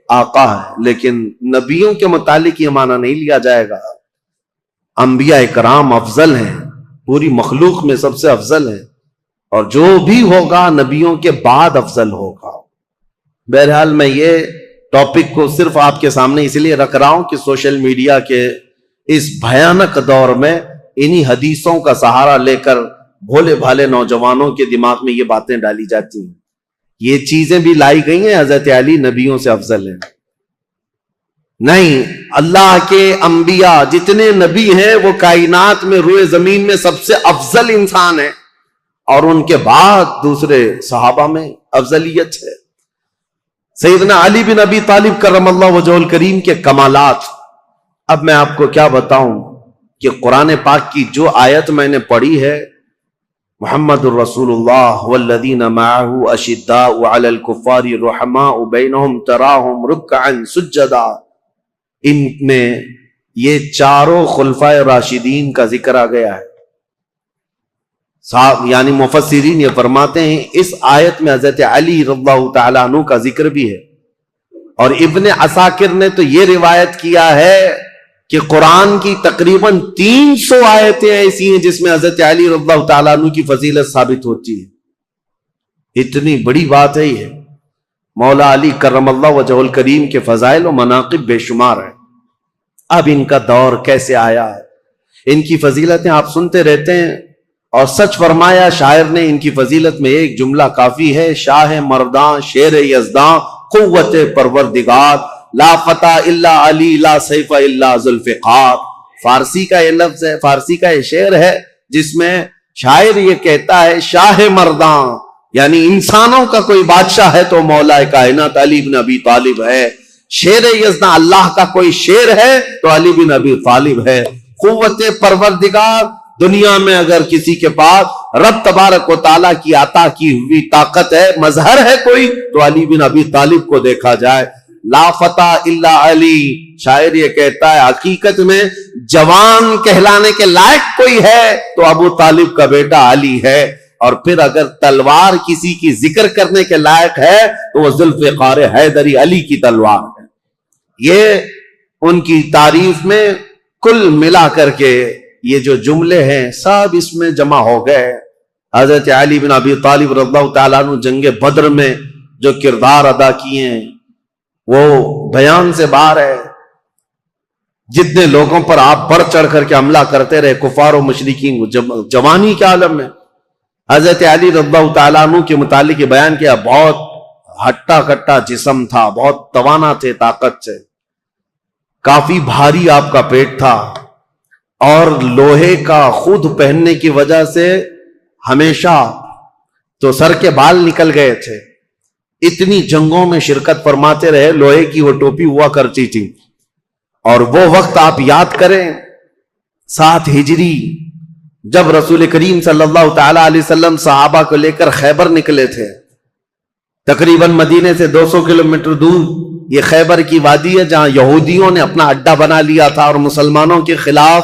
آقا ہیں. لیکن نبیوں کے متعلق یہ معنی نہیں لیا جائے گا. انبیاء کرام افضل ہیں، پوری مخلوق میں سب سے افضل ہیں، اور جو بھی ہوگا نبیوں کے بعد افضل ہوگا. بہرحال میں یہ ٹاپک کو صرف آپ کے سامنے اس لیے رکھ رہا ہوں کہ سوشل میڈیا کے اس بھیانک دور میں انہی حدیثوں کا سہارا لے کر بھولے بھالے نوجوانوں کے دماغ میں یہ باتیں ڈالی جاتی ہیں. یہ چیزیں بھی لائی گئی ہیں حضرت علی نبیوں سے افضل ہیں. نہیں، اللہ کے انبیاء جتنے نبی ہیں وہ کائنات میں روئے زمین میں سب سے افضل انسان ہیں، اور ان کے بعد دوسرے صحابہ میں افضلیت ہے. سیدنا علی بن ابی طالب کرم اللہ وجہہ الکریم کے کمالات. اب میں آپ کو کیا بتاؤں کہ قرآن پاک کی جو آیت میں نے پڑھی ہے محمد الرسول اللہ والذین معه اشداء علی الکفار رحماء بینہم تراہم رکعا سجدا، ان میں یہ چاروں خلفائے راشدین کا ذکر آ گیا ہے۔ صاحب یعنی مفسرین یہ فرماتے ہیں اس آیت میں حضرت علی رضی اللہ تعالیٰ عنہ کا ذکر بھی ہے، اور ابن عساکر نے تو یہ روایت کیا ہے کہ قرآن کی تقریباً 300 آیتیں ایسی ہیں جس میں حضرت علی رضی اللہ تعالیٰ عنہ کی فضیلت ثابت ہوتی ہے۔ اتنی بڑی بات ہے یہ، مولا علی کرم اللہ وجہ الکریم کے فضائل و مناقب بے شمار ہیں۔ اب ان کا دور کیسے آیا، ان کی فضیلتیں آپ سنتے رہتے ہیں، اور سچ فرمایا شاعر نے ان کی فضیلت میں ایک جملہ کافی ہے، شاہ مرداں شیر یزداں قوت پروردگار، لا فتح الا علی لا سیف الا ذوالفقار۔ فارسی کا یہ لفظ ہے، فارسی کا یہ شعر ہے جس میں شاعر یہ کہتا ہے شاہ مرداں یعنی انسانوں کا کوئی بادشاہ ہے تو مولا کائنات علی بن ابی طالب ہے، شیر یزداں اللہ کا کوئی شیر ہے تو علی بن ابی طالب ہے۔ قوت پروردگار، دنیا میں اگر کسی کے پاس رب تبارک و تعالیٰ کی عطا کی ہوئی طاقت ہے، مظہر ہے کوئی، تو علی بن ابی طالب کو دیکھا جائے۔ لا فتح الا علی، شاعر یہ کہتا ہے حقیقت میں جوان کہلانے کے لائق کوئی ہے تو ابو طالب کا بیٹا علی ہے، اور پھر اگر تلوار کسی کی ذکر کرنے کے لائق ہے تو وہ ذوالفقار حیدری علی کی تلوار ہے۔ یہ ان کی تعریف میں کل ملا کر کے یہ جو جملے ہیں سب اس میں جمع ہو گئے۔ حضرت علی بن ابی طالب رضی اللہ تعالیٰ عنہ جنگ بدر میں جو کردار ادا کیے ہیں وہ بیان سے باہر ہے۔ جتنے لوگوں پر آپ بڑھ چڑھ کر کے حملہ کرتے رہے کفار و مشرکین، جوانی کے عالم میں حضرت علی رضی اللہ تعالیٰ عنہ کے متعلق یہ بیان کیا، بہت ہٹا کٹا جسم تھا، بہت توانا تھے طاقت سے، کافی بھاری آپ کا پیٹ تھا، اور لوہے کا خود پہننے کی وجہ سے ہمیشہ تو سر کے بال نکل گئے تھے۔ اتنی جنگوں میں شرکت فرماتے رہے، لوہے کی وہ ٹوپی ہوا کرتی تھی، اور وہ وقت آپ یاد کریں 7 ہجری جب رسول کریم صلی اللہ تعالی علیہ وسلم صحابہ کو لے کر خیبر نکلے تھے، تقریباً مدینے سے 200 کلومیٹر دور یہ خیبر کی وادی ہے جہاں یہودیوں نے اپنا اڈا بنا لیا تھا، اور مسلمانوں کے خلاف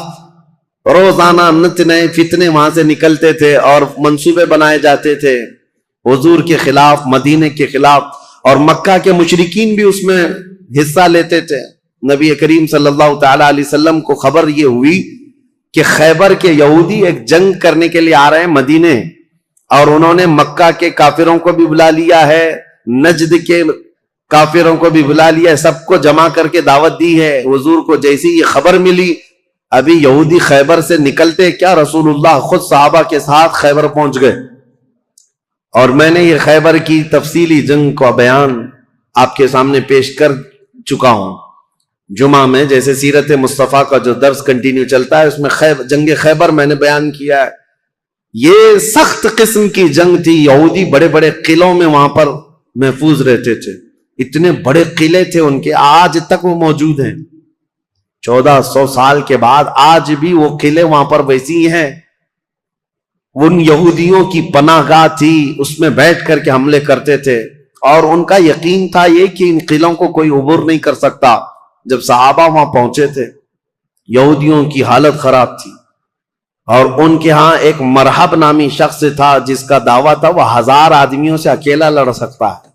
روزانہ نت نئے فتنے وہاں سے نکلتے تھے اور منصوبے بنائے جاتے تھے حضور کے خلاف، مدینے کے خلاف، اور مکہ کے مشرکین بھی اس میں حصہ لیتے تھے۔ نبی کریم صلی اللہ تعالی علیہ وسلم کو خبر یہ ہوئی کہ خیبر کے یہودی ایک جنگ کرنے کے لیے آ رہے ہیں مدینے، اور انہوں نے مکہ کے کافروں کو بھی بلا لیا ہے، نجد کے کافروں کو بھی بلا لیا ہے، سب کو جمع کر کے دعوت دی ہے۔ حضور کو جیسی یہ خبر ملی، ابھی یہودی خیبر سے نکلتے کیا رسول اللہ خود صحابہ کے ساتھ خیبر پہنچ گئے۔ اور میں نے یہ خیبر کی تفصیلی جنگ کا بیان آپ کے سامنے پیش کر چکا ہوں جمعہ میں، جیسے سیرت مصطفیٰ کا جو درس کنٹینیو چلتا ہے اس میں جنگ خیبر میں نے بیان کیا ہے۔ یہ سخت قسم کی جنگ تھی، یہودی بڑے بڑے قلعوں میں وہاں پر محفوظ رہتے تھے، اتنے بڑے قلعے تھے ان کے، آج تک وہ موجود ہیں، 1400 سال کے بعد آج بھی وہ قلعے وہاں پر ویسی ہیں۔ ان یہودیوں کی پناہ گاہ تھی، اس میں بیٹھ کر کے حملے کرتے تھے، اور ان کا یقین تھا یہ کہ ان قلعوں کو کوئی عبور نہیں کر سکتا۔ جب صحابہ وہاں پہنچے تھے یہودیوں کی حالت خراب تھی، اور ان کے ہاں ایک مرحب نامی شخص تھا جس کا دعویٰ تھا وہ 1000 آدمیوں سے اکیلا لڑ سکتا ہے،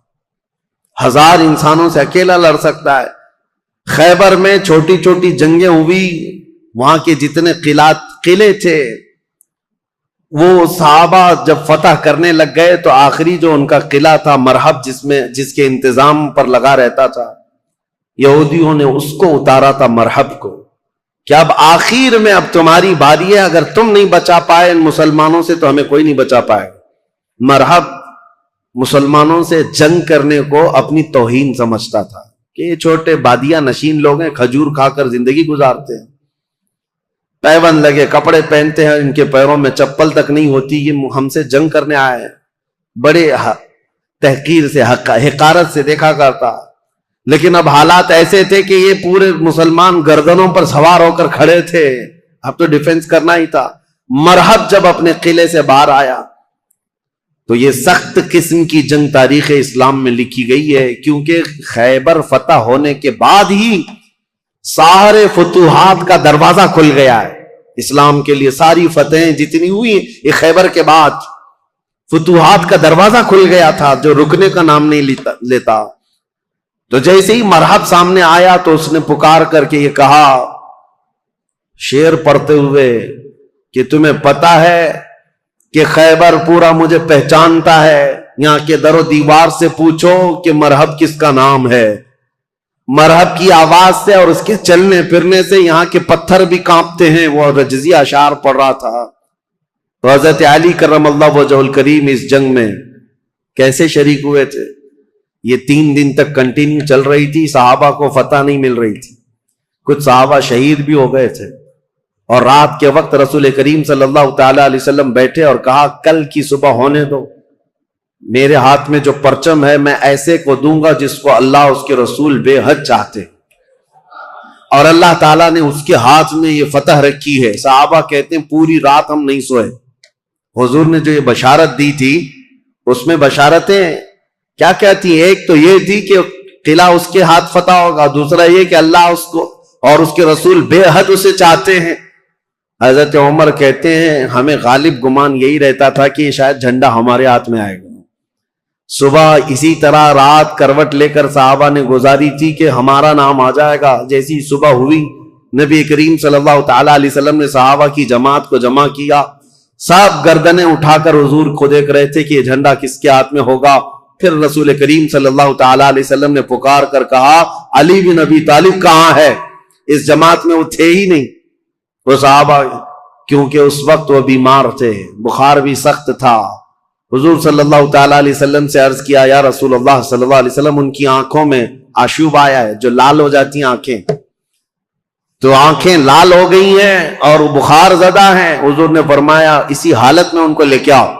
1000 انسانوں سے اکیلا لڑ سکتا ہے۔ خیبر میں چھوٹی چھوٹی جنگیں ہوئی، وہاں کے جتنے قلعے تھے وہ صحابہ جب فتح کرنے لگ گئے تو آخری جو ان کا قلعہ تھا مرحب، جس کے انتظام پر لگا رہتا تھا، یہودیوں نے اس کو اتارا تھا مرحب کو، کہ اب آخر میں اب تمہاری باری ہے، اگر تم نہیں بچا پائے ان مسلمانوں سے تو ہمیں کوئی نہیں بچا پائے۔ مرحب مسلمانوں سے جنگ کرنے کو اپنی توہین سمجھتا تھا کہ یہ چھوٹے بادیہ نشین لوگ ہیں، کھجور کھا کر زندگی گزارتے ہیں، پیون لگے کپڑے پہنتے ہیں، ان کے پیروں میں چپل تک نہیں ہوتی، یہ ہم سے جنگ کرنے آئے ہیں، بڑے تحقیر سے حقارت سے دیکھا کرتا۔ لیکن اب حالات ایسے تھے کہ یہ پورے مسلمان گردنوں پر سوار ہو کر کھڑے تھے، اب تو ڈیفنس کرنا ہی تھا۔ مرحب جب اپنے قلعے سے باہر آیا تو یہ سخت قسم کی جنگ تاریخ اسلام میں لکھی گئی ہے، کیونکہ خیبر فتح ہونے کے بعد ہی سارے فتوحات کا دروازہ کھل گیا ہے اسلام کے لیے. ساری فتحیں جتنی ہوئی یہ خیبر کے بعد فتوحات کا دروازہ کھل گیا تھا جو رکنے کا نام نہیں لیتا. تو جیسے ہی مرحب سامنے آیا تو اس نے پکار کر کے یہ کہا شعر پڑھتے ہوئے کہ تمہیں پتا ہے کہ خیبر پورا مجھے پہچانتا ہے، یہاں کے در و دیوار سے پوچھو کہ مرحب کس کا نام ہے. مرحب کی آواز سے اور اس کے چلنے پھرنے سے یہاں کے پتھر بھی کانپتے ہیں. وہ رجزی اشعار پڑھ رہا تھا. تو حضرت علی کرم اللہ وجہ الکریم اس جنگ میں کیسے شریک ہوئے تھے؟ یہ 3 دن تک کنٹینیو چل رہی تھی، صحابہ کو فتح نہیں مل رہی تھی، کچھ صحابہ شہید بھی ہو گئے تھے. اور رات کے وقت رسول کریم صلی اللہ تعالی علیہ وسلم بیٹھے اور کہا کل کی صبح ہونے دو، میرے ہاتھ میں جو پرچم ہے میں ایسے کو دوں گا جس کو اللہ اس کے رسول بے حد چاہتے، اور اللہ تعالیٰ نے اس کے ہاتھ میں یہ فتح رکھی ہے. صحابہ کہتے ہیں پوری رات ہم نہیں سوئے. حضور نے جو یہ بشارت دی تھی اس میں بشارتیں کیا کہتی ہیں؟ ایک تو یہ تھی کہ قلعہ اس کے ہاتھ فتح ہوگا، دوسرا یہ کہ اللہ اس کو اور اس کے رسول بے حد اسے چاہتے ہیں. حضرت عمر کہتے ہیں ہمیں غالب گمان یہی رہتا تھا کہ شاید جھنڈا ہمارے ہاتھ میں آئے گا. صبح اسی طرح رات کروٹ لے کر صحابہ نے گزاری تھی کہ ہمارا نام آ جائے گا. جیسی صبح ہوئی نبی کریم صلی اللہ تعالی علیہ وسلم نے صحابہ کی جماعت کو جمع کیا. سب گردنیں اٹھا کر حضور کو دیکھ رہے تھے کہ یہ جھنڈا کس کے ہاتھ میں ہوگا. پھر رسول کریم صلی اللہ تعالی علیہ وسلم نے پکار کر کہا علی بن ابی طالب کہاں ہے؟ اس جماعت میں وہ تھے ہی نہیں وہ صحابہ، کیونکہ اس وقت وہ بیمار تھے، بخار بھی سخت تھا. حضور صلی اللہ تعالی علیہ وسلم سے عرض کیا یا رسول اللہ صلی اللہ علیہ وسلم ان کی آنکھوں میں آشوب آیا ہے، جو لال ہو جاتی ہیں آنکھیں، تو آنکھیں لال ہو گئی ہیں اور بخار زدہ ہیں. حضور نے فرمایا اسی حالت میں ان کو لے کے آؤ.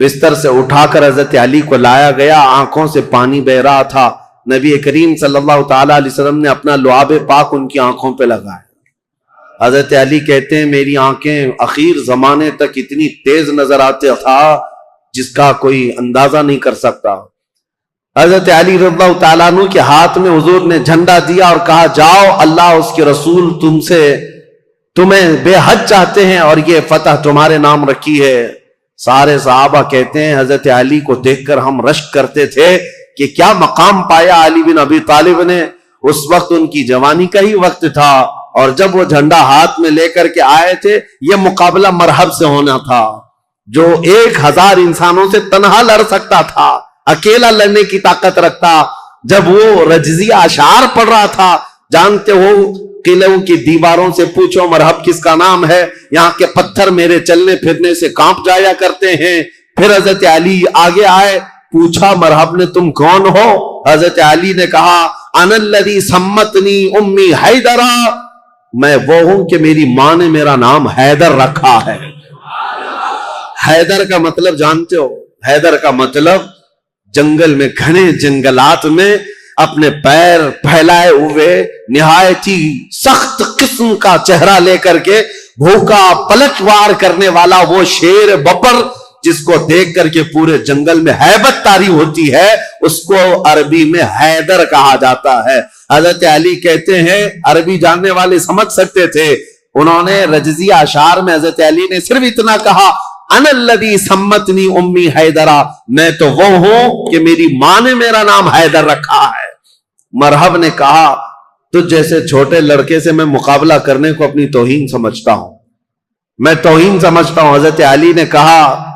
بستر سے اٹھا کر حضرت علی کو لایا گیا، آنکھوں سے پانی بہ رہا تھا. نبی کریم صلی اللہ تعالی علیہ وسلم نے اپنا لعاب پاک ان کی آنکھوں پہ لگایا. حضرت علی کہتے ہیں میری آنکھیں اخیر زمانے تک اتنی تیز نظر آتے تھا جس کا کوئی اندازہ نہیں کر سکتا. حضرت علی رضی اللہ تعالیٰ عنہ کے ہاتھ میں حضور نے جھنڈا دیا اور کہا جاؤ اللہ اس کے رسول تمہیں بے حد چاہتے ہیں اور یہ فتح تمہارے نام رکھی ہے. سارے صحابہ کہتے ہیں حضرت علی کو دیکھ کر ہم رشک کرتے تھے کہ کیا مقام پایا علی بن ابی طالب نے. اس وقت ان کی جوانی کا ہی وقت تھا اور جب وہ جھنڈا ہاتھ میں لے کر کے آئے تھے یہ مقابلہ مرحب سے ہونا تھا جو 1000 انسانوں سے تنہا لڑ سکتا تھا، اکیلا لڑنے کی طاقت رکھتا. جب وہ رجزی اشعار پڑھ رہا تھا جانتے ہو قلعوں کی دیواروں سے پوچھو مرحب کس کا نام ہے، یہاں کے پتھر میرے چلنے پھرنے سے کانپ جایا کرتے ہیں. پھر حضرت علی آگے آئے، پوچھا مرحب نے تم کون ہو؟ حضرت علی نے کہا انا الذی سمتنی امی حیدرہ، میں وہ ہوں کہ میری ماں نے میرا نام حیدر رکھا ہے. حیدر کا مطلب جانتے ہو؟ حیدر کا مطلب جنگل میں گھنے جنگلات میں اپنے پیر پھیلائے ہوئے نہایت ہی سخت قسم کا چہرہ لے کر کے بھوکا پلٹوار کرنے والا وہ شیر بپر جس کو دیکھ کر کے پورے جنگل میں ہیبت طاری ہوتی ہے، اس کو عربی میں حیدر کہا جاتا ہے. حضرت علی کہتے ہیں عربی جاننے والے سمجھ سکتے تھے. انہوں نے رجزی اشعار میں حضرت علی نے صرف اتنا کہا انا الذی سمتنی امی حیدرہ، میں تو وہ ہوں کہ میری ماں نے میرا نام حیدر رکھا ہے. مرحب نے کہا تجھ جیسے چھوٹے لڑکے سے میں مقابلہ کرنے کو اپنی توہین سمجھتا ہوں، میں توہین سمجھتا ہوں. حضرت علی نے کہا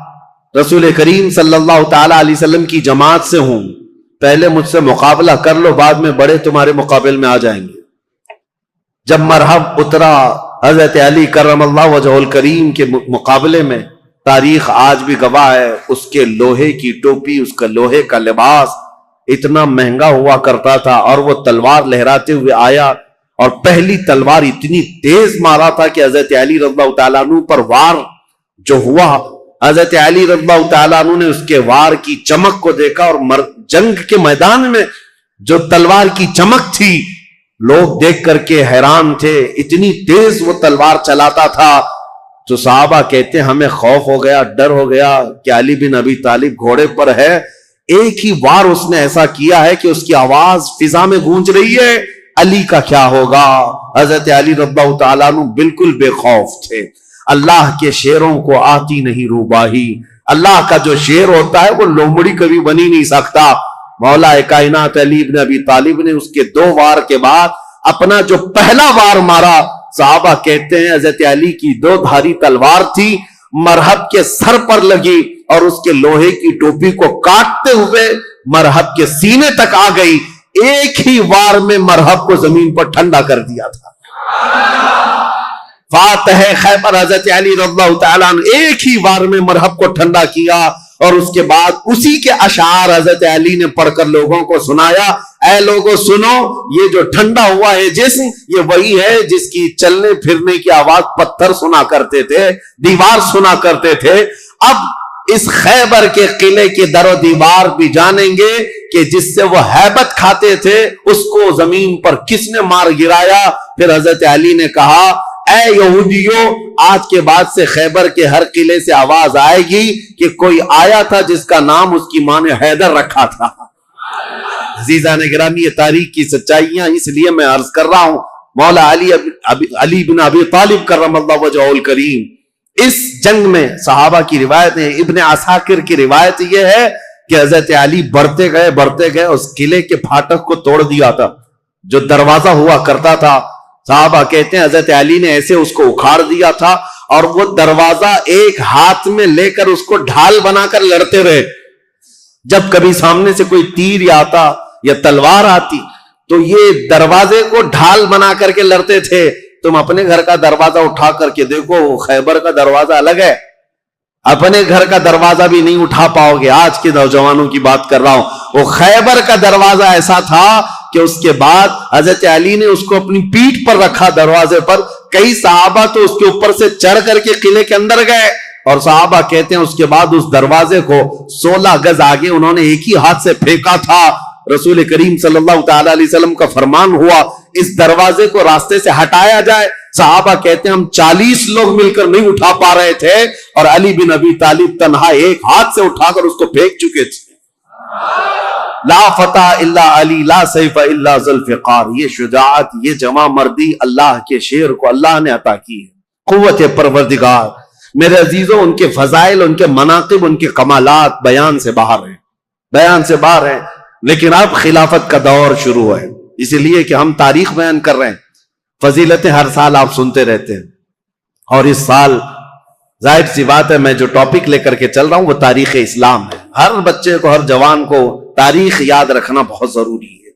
رسول کریم صلی اللہ تعالی علیہ وسلم کی جماعت سے ہوں، پہلے مجھ سے مقابلہ کر لو، بعد میں بڑے تمہارے مقابل میں آ جائیں گے. جب مرحب اترا حضرت علی کرم اللہ وجہ الکریم کے مقابلے میں، تاریخ آج بھی گواہ ہے، اس کے لوہے کی ٹوپی، اس کا لوہے کا لباس اتنا مہنگا ہوا کرتا تھا، اور وہ تلوار لہراتے ہوئے آیا اور پہلی تلوار اتنی تیز مارا تھا کہ حضرت علی رضی اللہ تعالیٰ عنہ پر وار جو ہوا، حضرت علی رضی اللہ تعالیٰ عنہ نے اس کے وار کی چمک کو دیکھا اور جنگ کے میدان میں جو تلوار کی چمک تھی لوگ دیکھ کر کے حیران تھے. اتنی تیز وہ تلوار چلاتا تھا تو صحابہ کہتے ہیں ہمیں خوف ہو گیا, ڈر ہو گیا کہ علی بن ابی طالب گھوڑے پر ہے. ایک ہی بار اس نے ایسا کیا ہے کہ اس کی آواز فضا میں گونج رہی ہے, علی کا کیا ہوگا. حضرت علی رضی اللہ تعالیٰ عنہ بالکل بے خوف تھے. اللہ کے شیروں کو آتی نہیں روباہی. اللہ کا جو شیر ہوتا ہے وہ لومڑی کبھی بنی نہیں سکتا. مولا کائنات علی بن ابی طالب نے اس کے 2 وار کے بعد اپنا جو پہلا وار مارا, صحابہ کہتے ہیں حضرت علی کی 2 دھاری تلوار تھی, مرحب کے سر پر لگی اور اس کے لوہے کی ٹوپی کو کاٹتے ہوئے مرحب کے سینے تک آ گئی. ایک ہی وار میں مرحب کو زمین پر ٹھنڈا کر دیا تھا. فاتح خیبر حضرت علی رضی اللہ تعالیٰ عنہ ایک ہی وار میں مرحب کو ٹھنڈا کیا, اور اس کے بعد اسی کے اشعار حضرت علی نے پڑھ کر لوگوں کو سنایا. اے لوگوں سنو, یہ جو ٹھنڈا ہوا ہے جسم, یہ وہی ہے جس کی چلنے پھرنے کی آواز پتھر سنا کرتے تھے, دیوار سنا کرتے تھے. اب اس خیبر کے قلعے کے در و دیوار بھی جانیں گے کہ جس سے وہ ہیبت کھاتے تھے اس کو زمین پر کس نے مار گرایا. پھر حضرت علی نے کہا اے یہودیوں, آج کے بعد سے خیبر کے ہر قلعے سے آواز آئے گی کہ کوئی آیا تھا جس کا نام اس کی ماں نے حیدر رکھا تھا. عزیزان گرامی, یہ تاریخ کی سچائیاں اس لیے میں عرض کر رہا ہوں. مولا علی بن ابی طالب کرم اللہ وجہہ الکریم, اس جنگ میں صحابہ کی روایت ہے, ابن عساکر کی روایت یہ ہے کہ حضرت علی بڑھتے گئے اس قلعے کے پھاٹک کو توڑ دیا تھا, جو دروازہ ہوا کرتا تھا. صحابہ کہتے ہیں حضرت علی نے ایسے اس کو اکھاڑ دیا تھا, اور وہ دروازہ ایک ہاتھ میں لے کر اس کو ڈھال بنا کر لڑتے رہے. جب کبھی سامنے سے کوئی تیر آتا یا تلوار آتی تو یہ دروازے کو ڈھال بنا کر کے لڑتے تھے. تم اپنے گھر کا دروازہ اٹھا کر کے دیکھو, خیبر کا دروازہ الگ ہے, اپنے گھر کا دروازہ بھی نہیں اٹھا پاؤ گے. آج کے نوجوانوں کی بات کر رہا ہوں. وہ خیبر کا دروازہ ایسا تھا کہ اس کے بعد حضرت علی نے اس کو اپنی پیٹھ پر رکھا دروازے پر. کئی صحابہ تو اس کے اوپر سے چڑھ کر کے قلعے کے اندر گئے, اور صحابہ کہتے ہیں اس کے بعد اس دروازے کو 16 گز آگے انہوں نے ایک ہی ہاتھ سے پھینکا تھا. رسول کریم صلی اللہ تعالی علیہ وسلم کا فرمان ہوا اس دروازے کو راستے سے ہٹایا جائے. صحابہ کہتے ہیں ہم 40 لوگ مل کر نہیں اٹھا پا رہے تھے, اور علی بن ابی طالب تنہا ایک ہاتھ سے اٹھا کر اس کو پھینک چکے تھے. لا فتح الا علی لا سیف الا ذوالفقار. یہ شجاعت, یہ جمع مردی اللہ کے شیر کو اللہ نے عطا کی ہے. قوت پروردگار. میرے عزیزوں, ان کے فضائل, ان کے مناقب, ان کے کمالات بیان سے باہر ہیں. لیکن اب خلافت کا دور شروع ہے, اسی لیے کہ ہم تاریخ بیان کر رہے ہیں. فضیلتیں ہر سال آپ سنتے رہتے ہیں, اور اس سال ظاہر سی بات ہے میں جو ٹاپک لے کر کے چل رہا ہوں وہ تاریخ اسلام ہے. ہر بچے کو, ہر جوان کو تاریخ یاد رکھنا بہت ضروری ہے.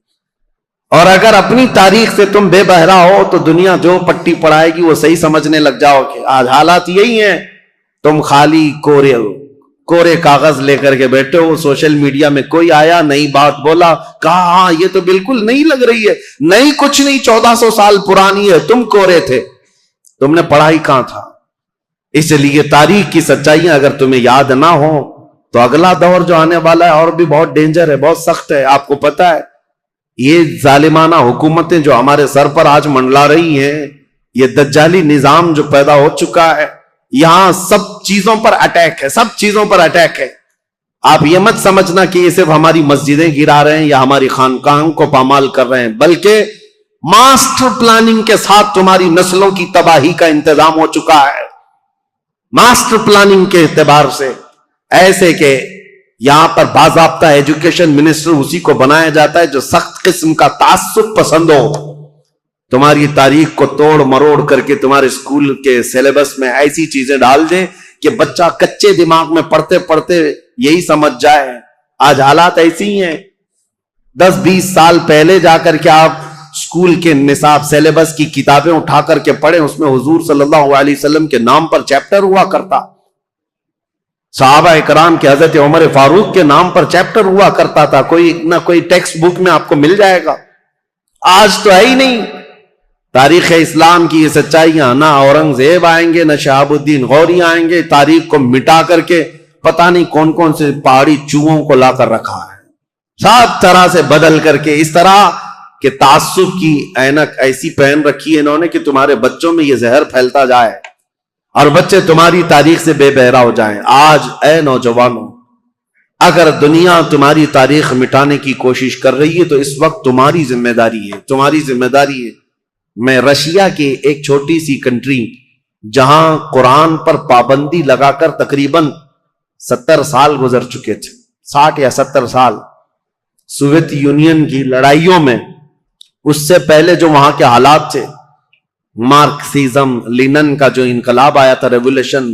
اور اگر اپنی تاریخ سے تم بے بہرا ہو تو دنیا جو پٹی پڑھائے گی وہ صحیح سمجھنے لگ جاؤ کہ آج حالات یہی ہیں. تم خالی کورے کاغذ لے کر کے بیٹھے ہو, سوشل میڈیا میں کوئی آیا نئی بات بولا, کہا ہاں یہ تو بالکل نہیں لگ رہی ہے, نہیں کچھ نہیں, 1400 سال پرانی ہے, تم کورے تھے, تم نے پڑھائی کہاں تھا. اس لیے تاریخ کی سچائیاں اگر تمہیں یاد نہ ہو تو اگلا دور جو آنے والا ہے اور بھی بہت ڈینجر ہے, بہت سخت ہے. آپ کو پتا ہے یہ ظالمانہ حکومتیں جو ہمارے سر پر آج منڈلا رہی ہیں, یہ دجالی نظام جو پیدا ہو چکا ہے, یہاں سب چیزوں پر اٹیک ہے. آپ یہ مت سمجھنا کہ یہ صرف ہماری مسجدیں گرا رہے ہیں یا ہماری خانقاہوں کو پامال کر رہے ہیں, بلکہ ماسٹر پلاننگ کے ساتھ تمہاری نسلوں کی تباہی کا انتظام ہو چکا ہے. ماسٹر پلاننگ کے اعتبار سے ایسے کہ یہاں پر باضابطہ ایجوکیشن منسٹر اسی کو بنایا جاتا ہے جو سخت قسم کا تعصب پسند ہو. تمہاری تاریخ کو توڑ مروڑ کر کے تمہارے اسکول کے سیلیبس میں ایسی چیزیں ڈال دیں کہ بچہ کچے دماغ میں پڑھتے پڑھتے یہی سمجھ جائے. آج حالات ایسی ہی ہیں. 10-20 سال پہلے جا کر کے آپ اسکول کے نصاب سیلیبس کی کتابیں اٹھا کر کے پڑھیں, اس میں حضور صلی اللہ علیہ وسلم کے نام پر چیپٹر ہوا کرتا, صحابہ اکرام کے حضرت عمر فاروق کے نام پر چیپٹر ہوا کرتا تھا. کوئی نہ کوئی ٹیکسٹ بک میں آپ کو مل جائے گا. آج تو ہے ہی نہیں. تاریخ اسلام کی یہ سچائیاں, نہ اورنگزیب آئیں گے, نہ شہاب الدین غوری آئیں گے, تاریخ کو مٹا کر کے پتہ نہیں کون کون سے پہاڑی چوہوں کو لا کر رکھا ہے, سب طرح سے بدل کر کے. اس طرح کہ تعصب کی اینک ایسی پہن رکھی ہے انہوں نے کہ تمہارے بچوں میں یہ زہر پھیلتا جائے. اور بچے تمہاری تاریخ سے بے بہرا ہو جائیں. آج اے نوجوانوں، اگر دنیا تمہاری تاریخ مٹانے کی کوشش کر رہی ہے تو اس وقت تمہاری ذمہ داری ہے، تمہاری ذمہ داری ہے. میں رشیا کی ایک چھوٹی سی کنٹری جہاں قرآن پر پابندی لگا کر تقریباً 70 سال گزر چکے تھے، 60 یا 70 سال، سوویت یونین کی لڑائیوں میں، اس سے پہلے جو وہاں کے حالات تھے، مارکسزم، لینن کا جو انقلاب آیا تھا، ریولوشن،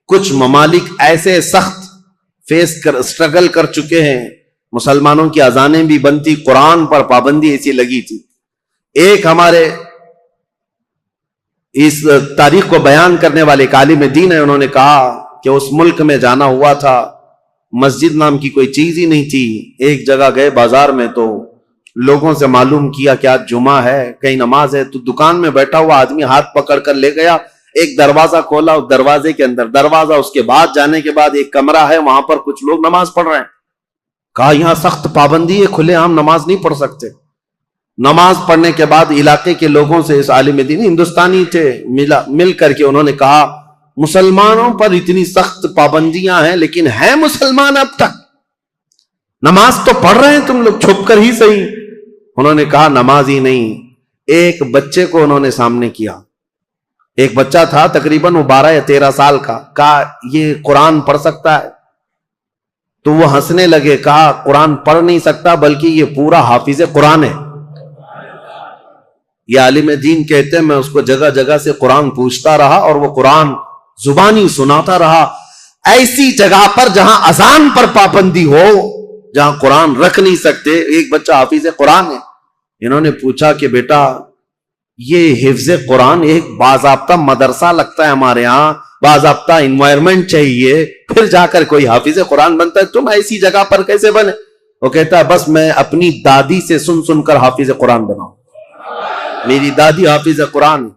کچھ ممالک ایسے سخت اسٹرگل کر چکے ہیں، مسلمانوں کی اذانیں بھی بنتی، قرآن پر پابندی ایسی لگی تھی. ایک ہمارے اس تاریخ کو بیان کرنے والے ایک عالم دین ہے، انہوں نے کہا کہ اس ملک میں جانا ہوا تھا، مسجد نام کی کوئی چیز ہی نہیں تھی. ایک جگہ گئے بازار میں تو لوگوں سے معلوم کیا کہ آج جمعہ ہے، کہیں نماز ہے، تو دکان میں بیٹھا ہوا آدمی ہاتھ پکڑ کر لے گیا، ایک دروازہ کھولا، اس دروازے کے اندر دروازہ، اس کے بعد جانے کے بعد ایک کمرہ ہے، وہاں پر کچھ لوگ نماز پڑھ رہے ہیں. کہا یہاں سخت پابندی ہے، کھلے عام نماز نہیں پڑھ سکتے. نماز پڑھنے کے بعد علاقے کے لوگوں سے، اس عالم دین ہندوستانی تھے، مل کر کے انہوں نے کہا مسلمانوں پر اتنی سخت پابندیاں ہیں لیکن ہیں مسلمان اب تک، نماز تو پڑھ رہے ہیں تم لوگ چھپ کر ہی صحیح. انہوں نے کہا نماز ہی نہیں. ایک بچے کو انہوں نے سامنے کیا، ایک بچہ تھا تقریباً وہ 12 یا 13 سال کا، کہا یہ قرآن پڑھ سکتا ہے؟ تو وہ ہنسنے لگے، کہا قرآن پڑھ نہیں سکتا بلکہ یہ پورا حافظ قرآن ہے. یہ عالم دین کہتے ہیں میں اس کو جگہ جگہ سے قرآن پوچھتا رہا اور وہ قرآن زبانی سناتا رہا. ایسی جگہ پر جہاں اذان پر پابندی ہو، جہاں قرآن رکھ نہیں سکتے، ایک بچہ حافظ قرآن ہے. انہوں نے پوچھا کہ بیٹا یہ حفظ قرآن ایک باضابطہ مدرسہ لگتا ہے ہمارے ہاں، باضابطہ انوائرمنٹ چاہیے، پھر جا کر کوئی حافظ قرآن بنتا ہے، تم ایسی جگہ پر کیسے بنے؟ وہ کہتا ہے بس میں اپنی دادی سے سن سن کر حافظ قرآن بناؤں، میری دادی حافظ قرآن.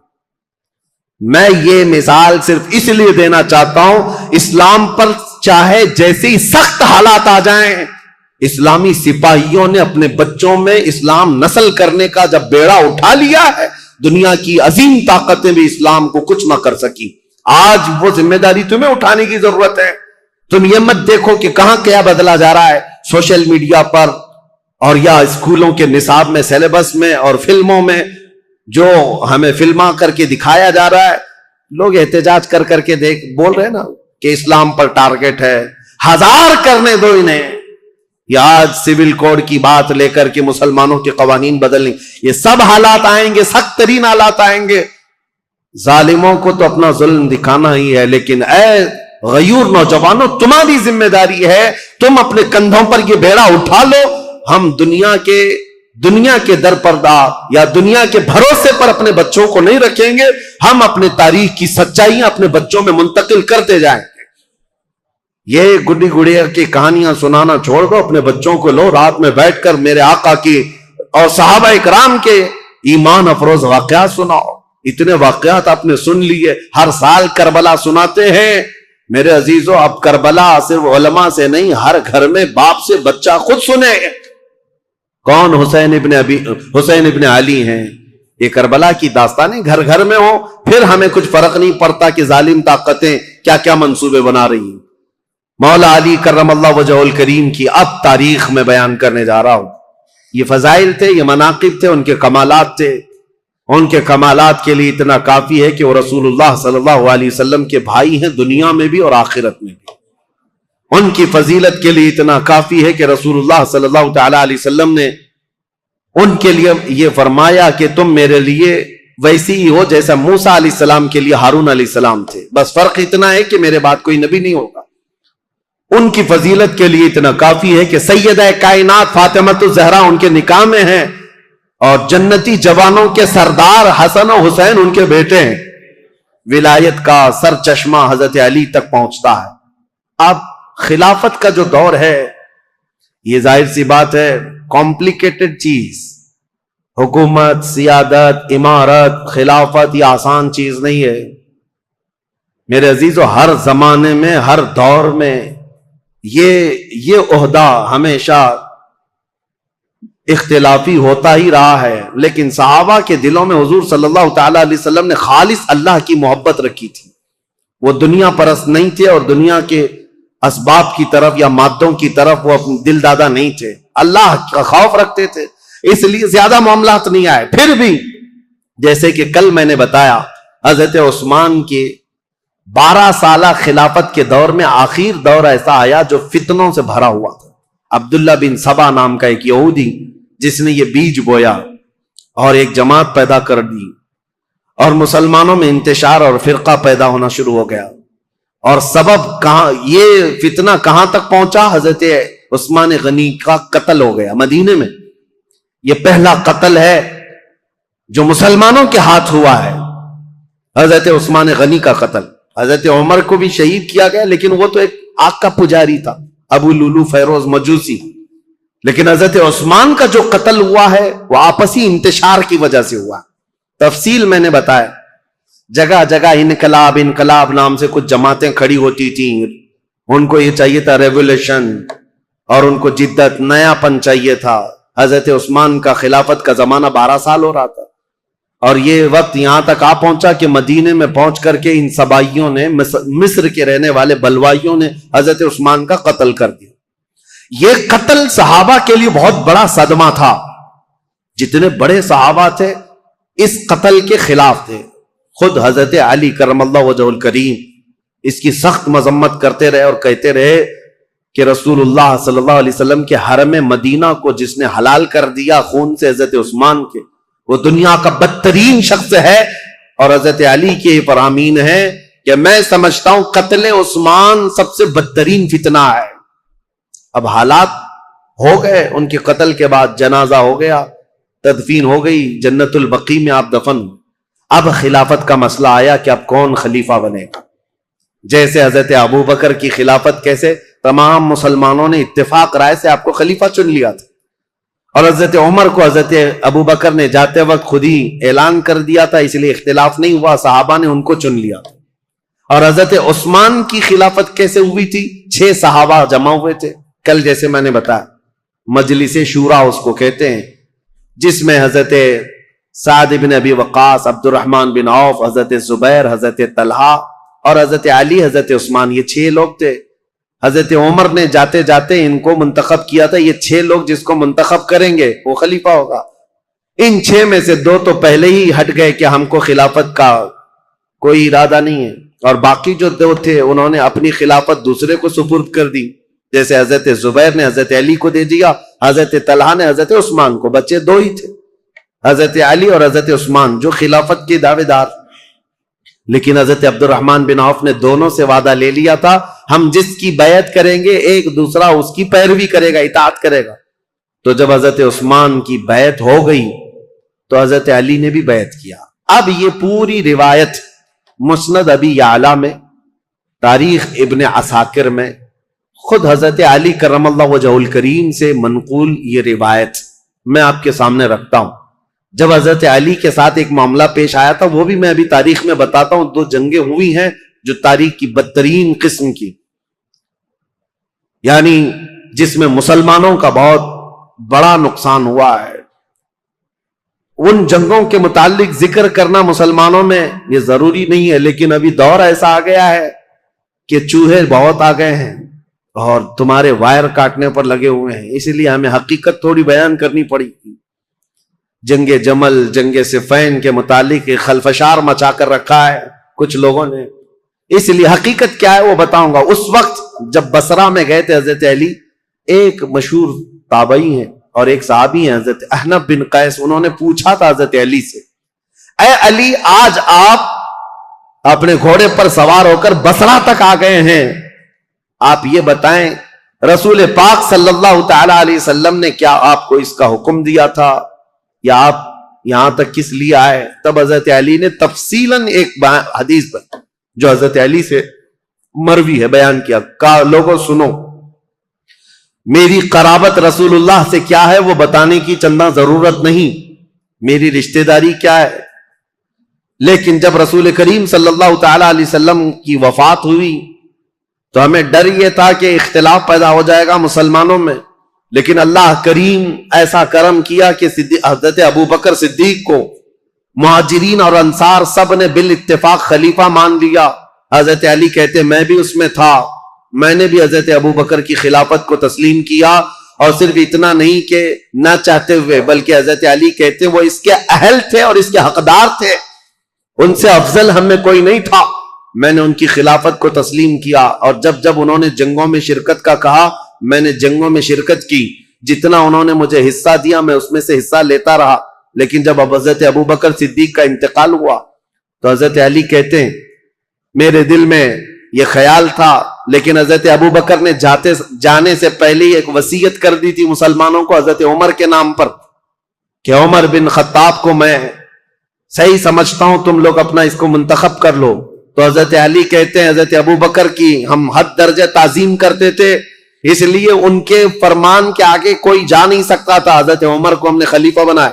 میں یہ مثال صرف اس لیے دینا چاہتا ہوں، اسلام پر چاہے جیسی سخت حالات آ جائیں، اسلامی سپاہیوں نے اپنے بچوں میں اسلام نسل کرنے کا جب بیڑا اٹھا لیا ہے، دنیا کی عظیم طاقتیں بھی اسلام کو کچھ نہ کر سکی. آج وہ ذمہ داری تمہیں اٹھانے کی ضرورت ہے. تم یہ مت دیکھو کہ کہاں کیا بدلا جا رہا ہے سوشل میڈیا پر اور یا اسکولوں کے نصاب میں، سیلیبس میں اور فلموں میں، جو ہمیں فلما کر کے دکھایا جا رہا ہے. لوگ احتجاج کر کر کے بول رہے ہیں نا کہ اسلام پر ٹارگٹ ہے، 1000 کرنے دو انہیں. یا آج سول کوڈ کی بات لے کر کے مسلمانوں کے قوانین بدلنے، یہ سب حالات آئیں گے، سخت ترین حالات آئیں گے. ظالموں کو تو اپنا ظلم دکھانا ہی ہے، لیکن اے غیور نوجوانوں تمہاری ذمہ داری ہے، تم اپنے کندھوں پر یہ بیڑا اٹھا لو. ہم دنیا کے در پردہ یا دنیا کے بھروسے پر اپنے بچوں کو نہیں رکھیں گے، ہم اپنے تاریخ کی سچائیاں اپنے بچوں میں منتقل کرتے جائیں گے. یہ گڈی گڑیا کی کہانیاں سنانا چھوڑ دو، اپنے بچوں کو لو، رات میں بیٹھ کر میرے آقا کی اور صحابہ اکرام کے ایمان افروز واقعات سناؤ. اتنے واقعات آپ نے سن لیے، ہر سال کربلا سناتے ہیں. میرے عزیزو اب کربلا صرف علماء سے نہیں، ہر گھر میں باپ سے بچہ خود سنے. کون؟ حسین ابن علی ہیں. یہ کربلا کی داستانیں گھر گھر میں ہو، پھر ہمیں کچھ فرق نہیں پڑتا کہ ظالم طاقتیں کیا کیا منصوبے بنا رہی ہیں. مولا علی کرم اللہ وجہ الکریم کی اب تاریخ میں بیان کرنے جا رہا ہوں. یہ فضائل تھے، یہ مناقب تھے، ان کے کمالات تھے. ان کے کمالات کے لیے اتنا کافی ہے کہ وہ رسول اللہ صلی اللہ علیہ وسلم کے بھائی ہیں، دنیا میں بھی اور آخرت میں بھی. ان کی فضیلت کے لیے اتنا کافی ہے کہ رسول اللہ صلی اللہ تعالی علیہ وسلم نے ان کے لیے یہ فرمایا کہ تم میرے لیے ویسی ہی ہو جیسا موسیٰ علیہ السلام کے لیے ہارون علیہ السلام تھے، بس فرق اتنا ہے کہ میرے بعد کوئی نبی نہیں ہوگا. ان کی فضیلت کے لیے اتنا کافی ہے کہ سیدہ کائنات فاطمۃ الزہرا ان کے نکاح میں ہیں اور جنتی جوانوں کے سردار حسن و حسین ان کے بیٹے ہیں. ولایت کا سر چشمہ حضرت علی تک پہنچتا ہے. اب خلافت کا جو دور ہے، یہ ظاہر سی بات ہے کمپلیکیٹڈ چیز. حکومت، سیادت، امارت، خلافت یہ آسان چیز نہیں ہے میرے عزیزو. ہر زمانے میں، ہر دور میں یہ عہدہ ہمیشہ اختلافی ہوتا ہی رہا ہے، لیکن صحابہ کے دلوں میں حضور صلی اللہ تعالی علیہ وسلم نے خالص اللہ کی محبت رکھی تھی. وہ دنیا پرست نہیں تھے اور دنیا کے اسباب کی طرف یا مادوں کی طرف وہ اپنے دل دادا نہیں تھے، اللہ کا خوف رکھتے تھے، اس لیے زیادہ معاملات نہیں آئے۔ پھر بھی جیسے کہ کل میں نے بتایا، حضرت عثمان کے 12 سالہ خلافت کے دور میں آخر دور ایسا آیا جو فتنوں سے بھرا ہوا تھا۔ عبداللہ بن سبا نام کا ایک یہودی جس نے یہ بیج بویا اور ایک جماعت پیدا کر دی، اور مسلمانوں میں انتشار اور فرقہ پیدا ہونا شروع ہو گیا، اور سبب کہاں یہ فتنہ کہاں تک پہنچا؟ حضرت عثمان غنی کا قتل ہو گیا مدینے میں۔ یہ پہلا قتل ہے جو مسلمانوں کے ہاتھ ہوا ہے، حضرت عثمان غنی کا قتل۔ حضرت عمر کو بھی شہید کیا گیا، لیکن وہ تو ایک آگ کا پجاری تھا، ابو لولو فیروز مجوسی، لیکن حضرت عثمان کا جو قتل ہوا ہے وہ آپسی انتشار کی وجہ سے ہوا۔ تفصیل میں نے بتایا، جگہ جگہ انقلاب نام سے کچھ جماعتیں کھڑی ہوتی تھیں، ان کو یہ چاہیے تھا ریولیوشن، اور ان کو جدت، نیا پن چاہیے تھا۔ حضرت عثمان کا خلافت کا زمانہ 12 سال ہو رہا تھا، اور یہ وقت یہاں تک آ پہنچا کہ مدینے میں پہنچ کر کے ان سبائیوں نے، مصر کے رہنے والے بلوائیوں نے حضرت عثمان کا قتل کر دیا۔ یہ قتل صحابہ کے لیے بہت بڑا صدمہ تھا، جتنے بڑے صحابہ تھے اس قتل کے خلاف تھے۔ خود حضرت علی کرم اللہ وجہ الکریم اس کی سخت مذمت کرتے رہے اور کہتے رہے کہ رسول اللہ صلی اللہ علیہ وسلم کے حرم مدینہ کو جس نے حلال کر دیا خون سے حضرت عثمان کے، وہ دنیا کا بدترین شخص ہے۔ اور حضرت علی کے فرامین ہے کہ میں سمجھتا ہوں قتل عثمان سب سے بدترین فتنہ ہے۔ اب حالات ہو گئے، ان کے قتل کے بعد جنازہ ہو گیا، تدفین ہو گئی، جنت البقیع میں آپ دفن ہوئے۔ اب خلافت کا مسئلہ آیا کہ اب کون خلیفہ بنے گا۔ جیسے حضرت ابو بکر کی خلافت، کیسے تمام مسلمانوں نے اتفاق رائے سے آپ کو خلیفہ چن لیا تھا، اور حضرت عمر کو حضرت ابو بکر نے جاتے وقت خود ہی اعلان کر دیا تھا، اس لیے اختلاف نہیں ہوا، صحابہ نے ان کو چن لیا تھا۔ اور حضرت عثمان کی خلافت کیسے ہوئی تھی؟ 6 صحابہ جمع ہوئے تھے، کل جیسے میں نے بتایا مجلس شورا اس کو کہتے ہیں، جس میں حضرت سعد بن ابی وقاص، عبد الرحمن بن عوف، حضرت زبیر، حضرت طلحہ اور حضرت علی، حضرت عثمان، یہ 6 لوگ تھے۔ حضرت عمر نے جاتے جاتے ان کو منتخب کیا تھا، یہ 6 لوگ جس کو منتخب کریں گے وہ خلیفہ ہوگا۔ ان 6 میں سے 2 تو پہلے ہی ہٹ گئے کہ ہم کو خلافت کا کوئی ارادہ نہیں ہے، اور باقی جو 2 تھے انہوں نے اپنی خلافت دوسرے کو سپرد کر دی، جیسے حضرت زبیر نے حضرت علی کو دے دیا، حضرت طلحہ نے حضرت عثمان کو۔ بچے 2 ہی تھے، حضرت علی اور حضرت عثمان، جو خلافت کے دعوے دار۔ لیکن حضرت عبد الرحمن بن عوف نے دونوں سے وعدہ لے لیا تھا، ہم جس کی بیعت کریں گے ایک دوسرا اس کی پیروی کرے گا، اطاعت کرے گا۔ تو جب حضرت عثمان کی بیعت ہو گئی تو حضرت علی نے بھی بیعت کیا۔ اب یہ پوری روایت مسند ابی یعلا میں، تاریخ ابن عساکر میں، خود حضرت علی کرم اللہ وجہ الکریم سے منقول یہ روایت میں آپ کے سامنے رکھتا ہوں۔ جب حضرت علی کے ساتھ ایک معاملہ پیش آیا تھا، وہ بھی میں ابھی تاریخ میں بتاتا ہوں۔ 2 جنگیں ہوئی ہیں جو تاریخ کی بدترین قسم کی، یعنی جس میں مسلمانوں کا بہت بڑا نقصان ہوا ہے۔ ان جنگوں کے متعلق ذکر کرنا مسلمانوں میں یہ ضروری نہیں ہے، لیکن ابھی دور ایسا آ گیا ہے کہ چوہے بہت آ گئے ہیں اور تمہارے وائر کاٹنے پر لگے ہوئے ہیں، اس لیے ہمیں حقیقت تھوڑی بیان کرنی پڑی۔ جنگ جمل، جنگ صفین کے متعلق خلفشار مچا کر رکھا ہے کچھ لوگوں نے، اس لیے حقیقت کیا ہے وہ بتاؤں گا۔ اس وقت جب بصرہ میں گئے تھے حضرت علی، ایک مشہور تابعی ہیں اور ایک صحابی ہیں حضرت احنف بن قیس، انہوں نے پوچھا تھا حضرت علی سے، اے علی، آج آپ اپنے گھوڑے پر سوار ہو کر بصرہ تک آ گئے ہیں، آپ یہ بتائیں رسول پاک صلی اللہ تعالی علیہ وسلم نے کیا آپ کو اس کا حکم دیا تھا، یا آپ یہاں تک کس لیے آئے؟ تب حضرت علی نے تفصیلاً ایک حدیث پر جو حضرت علی سے مروی ہے بیان کیا، کہا لوگوں سنو، میری قرابت رسول اللہ سے کیا ہے وہ بتانے کی چندہ ضرورت نہیں، میری رشتہ داری کیا ہے، لیکن جب رسول کریم صلی اللہ تعالی علیہ وسلم کی وفات ہوئی تو ہمیں ڈر یہ تھا کہ اختلاف پیدا ہو جائے گا مسلمانوں میں، لیکن اللہ کریم ایسا کرم کیا کہ حضرت ابو بکر صدیق کو مہاجرین اور انصار سب نے بالاتفاق خلیفہ مان لیا، حضرت علی کہتے میں بھی اس میں تھا، میں نے بھی حضرت ابو بکر کی خلافت کو تسلیم کیا، اور صرف اتنا نہیں کہ نہ چاہتے ہوئے، بلکہ حضرت علی کہتے وہ اس کے اہل تھے اور اس کے حقدار تھے، ان سے افضل ہم میں کوئی نہیں تھا، میں نے ان کی خلافت کو تسلیم کیا، اور جب جب انہوں نے جنگوں میں شرکت کا کہا میں نے جنگوں میں شرکت کی، جتنا انہوں نے مجھے حصہ دیا میں اس میں سے حصہ لیتا رہا، لیکن جب حضرت ابو بکر صدیق کا انتقال ہوا تو حضرت علی کہتے ہیں میرے دل میں یہ خیال تھا، لیکن حضرت ابو بکر نے جانے سے پہلے ہی ایک وصیت کر دی تھی مسلمانوں کو حضرت عمر کے نام پر کہ عمر بن خطاب کو میں صحیح سمجھتا ہوں، تم لوگ اپنا اس کو منتخب کر لو۔ تو حضرت علی کہتے ہیں حضرت ابو بکر کی ہم حد درجہ تعظیم کرتے تھے، اس لیے ان کے فرمان کے آگے کوئی جا نہیں سکتا تھا، حضرت عمر کو ہم نے خلیفہ بنایا۔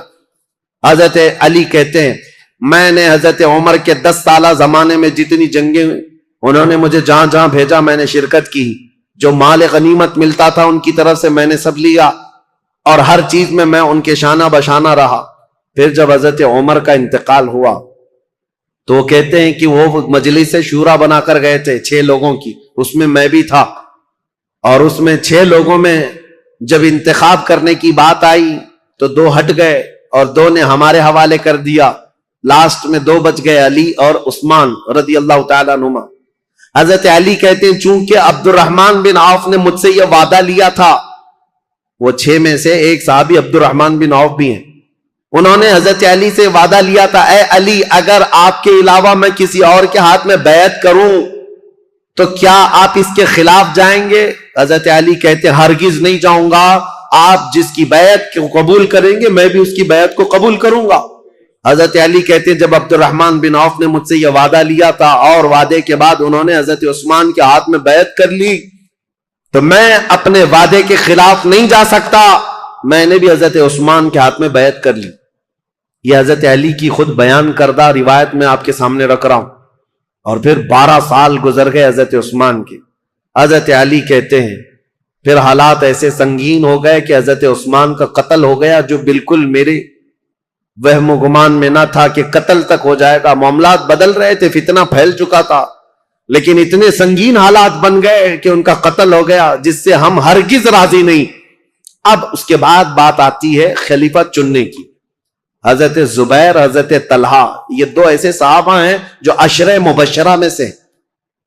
حضرت علی کہتے ہیں میں نے حضرت عمر کے 10 سالہ زمانے میں جتنی جنگیں انہوں نے مجھے جہاں جہاں بھیجا میں نے شرکت کی، جو مال غنیمت ملتا تھا ان کی طرف سے میں نے سب لیا، اور ہر چیز میں ان کے شانہ بشانہ رہا۔ پھر جب حضرت عمر کا انتقال ہوا تو وہ کہتے ہیں کہ وہ مجلس شورا بنا کر گئے تھے 6 لوگوں کی، اس میں بھی تھا، اور اس میں 6 لوگوں میں جب انتخاب کرنے کی بات آئی تو 2 ہٹ گئے اور 2 نے ہمارے حوالے کر دیا، لاسٹ میں 2 بچ گئے، علی اور عثمان رضی اللہ تعالیٰ عنہما۔ حضرت علی کہتے ہیں چونکہ عبد الرحمن بن عوف نے مجھ سے یہ وعدہ لیا تھا، وہ 6 میں سے ایک صحابی عبد الرحمن بن عوف بھی ہیں، انہوں نے حضرت علی سے وعدہ لیا تھا اے علی اگر آپ کے علاوہ میں کسی اور کے ہاتھ میں بیعت کروں تو کیا آپ اس کے خلاف جائیں گے؟ حضرت علی کہتے ہیں ہرگز نہیں جاؤں گا، آپ جس کی بیعت کو قبول کریں گے میں بھی اس کی بیعت کو قبول کروں گا۔ حضرت علی کہتے ہیں جب عبد الرحمن بن عوف نے مجھ سے یہ وعدہ لیا تھا اور وعدے کے بعد انہوں نے حضرت عثمان کے ہاتھ میں بیعت کر لی تو میں اپنے وعدے کے خلاف نہیں جا سکتا، میں نے بھی حضرت عثمان کے ہاتھ میں بیعت کر لی۔ یہ حضرت علی کی خود بیان کردہ روایت میں آپ کے سامنے رکھ رہا ہوں۔ اور پھر 12 سال گزر گئے حضرت عثمان کے، حضرت علی کہتے ہیں پھر حالات ایسے سنگین ہو گئے کہ حضرت عثمان کا قتل ہو گیا، جو بالکل میرے وہم و گمان میں نہ تھا کہ قتل تک ہو جائے گا۔ معاملات بدل رہے تھے، فتنہ پھیل چکا تھا، لیکن اتنے سنگین حالات بن گئے کہ ان کا قتل ہو گیا جس سے ہم ہرگز راضی نہیں۔ اب اس کے بعد بات آتی ہے خلیفہ چننے کی۔ حضرت زبیر، حضرت طلحہ، یہ 2 ایسے صحابہ ہیں جو عشرہ مبشرہ میں سے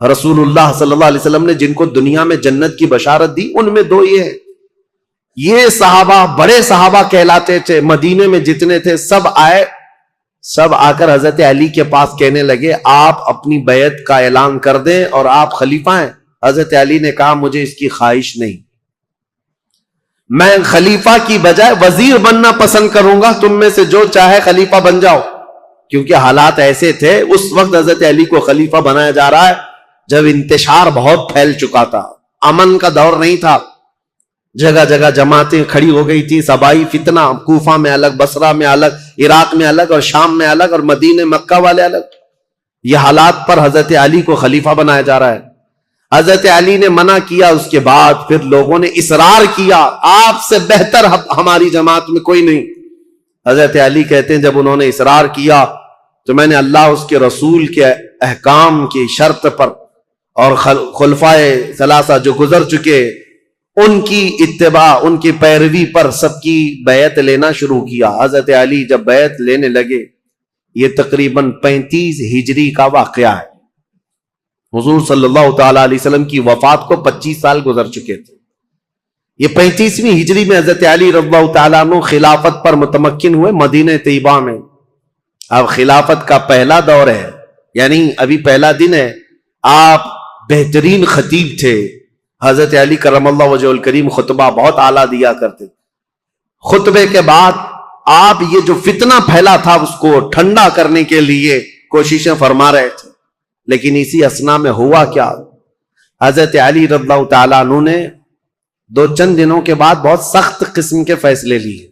رسول اللہ صلی اللہ علیہ وسلم نے جن کو دنیا میں جنت کی بشارت دی، ان میں 2 یہ ہیں۔ یہ صحابہ بڑے صحابہ کہلاتے تھے، مدینے میں جتنے تھے سب آئے، سب آ کر حضرت علی کے پاس کہنے لگے آپ اپنی بیعت کا اعلان کر دیں اور آپ خلیفہ ہیں۔ حضرت علی نے کہا مجھے اس کی خواہش نہیں، میں خلیفہ کی بجائے وزیر بننا پسند کروں گا، تم میں سے جو چاہے خلیفہ بن جاؤ، کیونکہ حالات ایسے تھے اس وقت حضرت علی کو خلیفہ بنایا جا رہا ہے جب انتشار بہت پھیل چکا تھا، امن کا دور نہیں تھا، جگہ جگہ جماعتیں کھڑی ہو گئی تھی، سبائی فتنہ، کوفہ میں الگ، بصرہ میں الگ، عراق میں الگ اور شام میں الگ اور مدینہ مکہ والے الگ۔ یہ حالات پر حضرت علی کو خلیفہ بنایا جا رہا ہے۔ حضرت علی نے منع کیا، اس کے بعد پھر لوگوں نے اصرار کیا آپ سے بہتر ہماری جماعت میں کوئی نہیں۔ حضرت علی کہتے ہیں جب انہوں نے اصرار کیا تو میں نے اللہ اس کے رسول کے احکام کی شرط پر اور خلفائے ثلاثہ جو گزر چکے ان کی اتباع، ان کی پیروی پر سب کی بیعت لینا شروع کیا۔ حضرت علی جب بیعت لینے لگے، یہ تقریباً 35 ہجری کا واقعہ ہے، حضور صلی اللہ تعالی علیہ وسلم کی وفات کو 25 سال گزر چکے تھے۔ یہ 35ویں ہجری میں حضرت علی رضی اللہ تعالیٰ عنہ خلافت پر متمکن ہوئے مدینہ طیبہ میں۔ اب خلافت کا پہلا دور ہے، یعنی ابھی پہلا دن ہے، آپ بہترین خطیب تھے۔ حضرت علی کرم اللہ وجہ الکریم خطبہ بہت اعلیٰ دیا کرتے، خطبے کے بعد آپ یہ جو فتنہ پھیلا تھا اس کو ٹھنڈا کرنے کے لیے کوششیں فرما رہے تھے، لیکن اسی اسنا میں ہوا کیا، حضرت علی رضی اللہ تعالیٰ عنہ نے چند دنوں کے بعد بہت سخت قسم کے فیصلے لیے،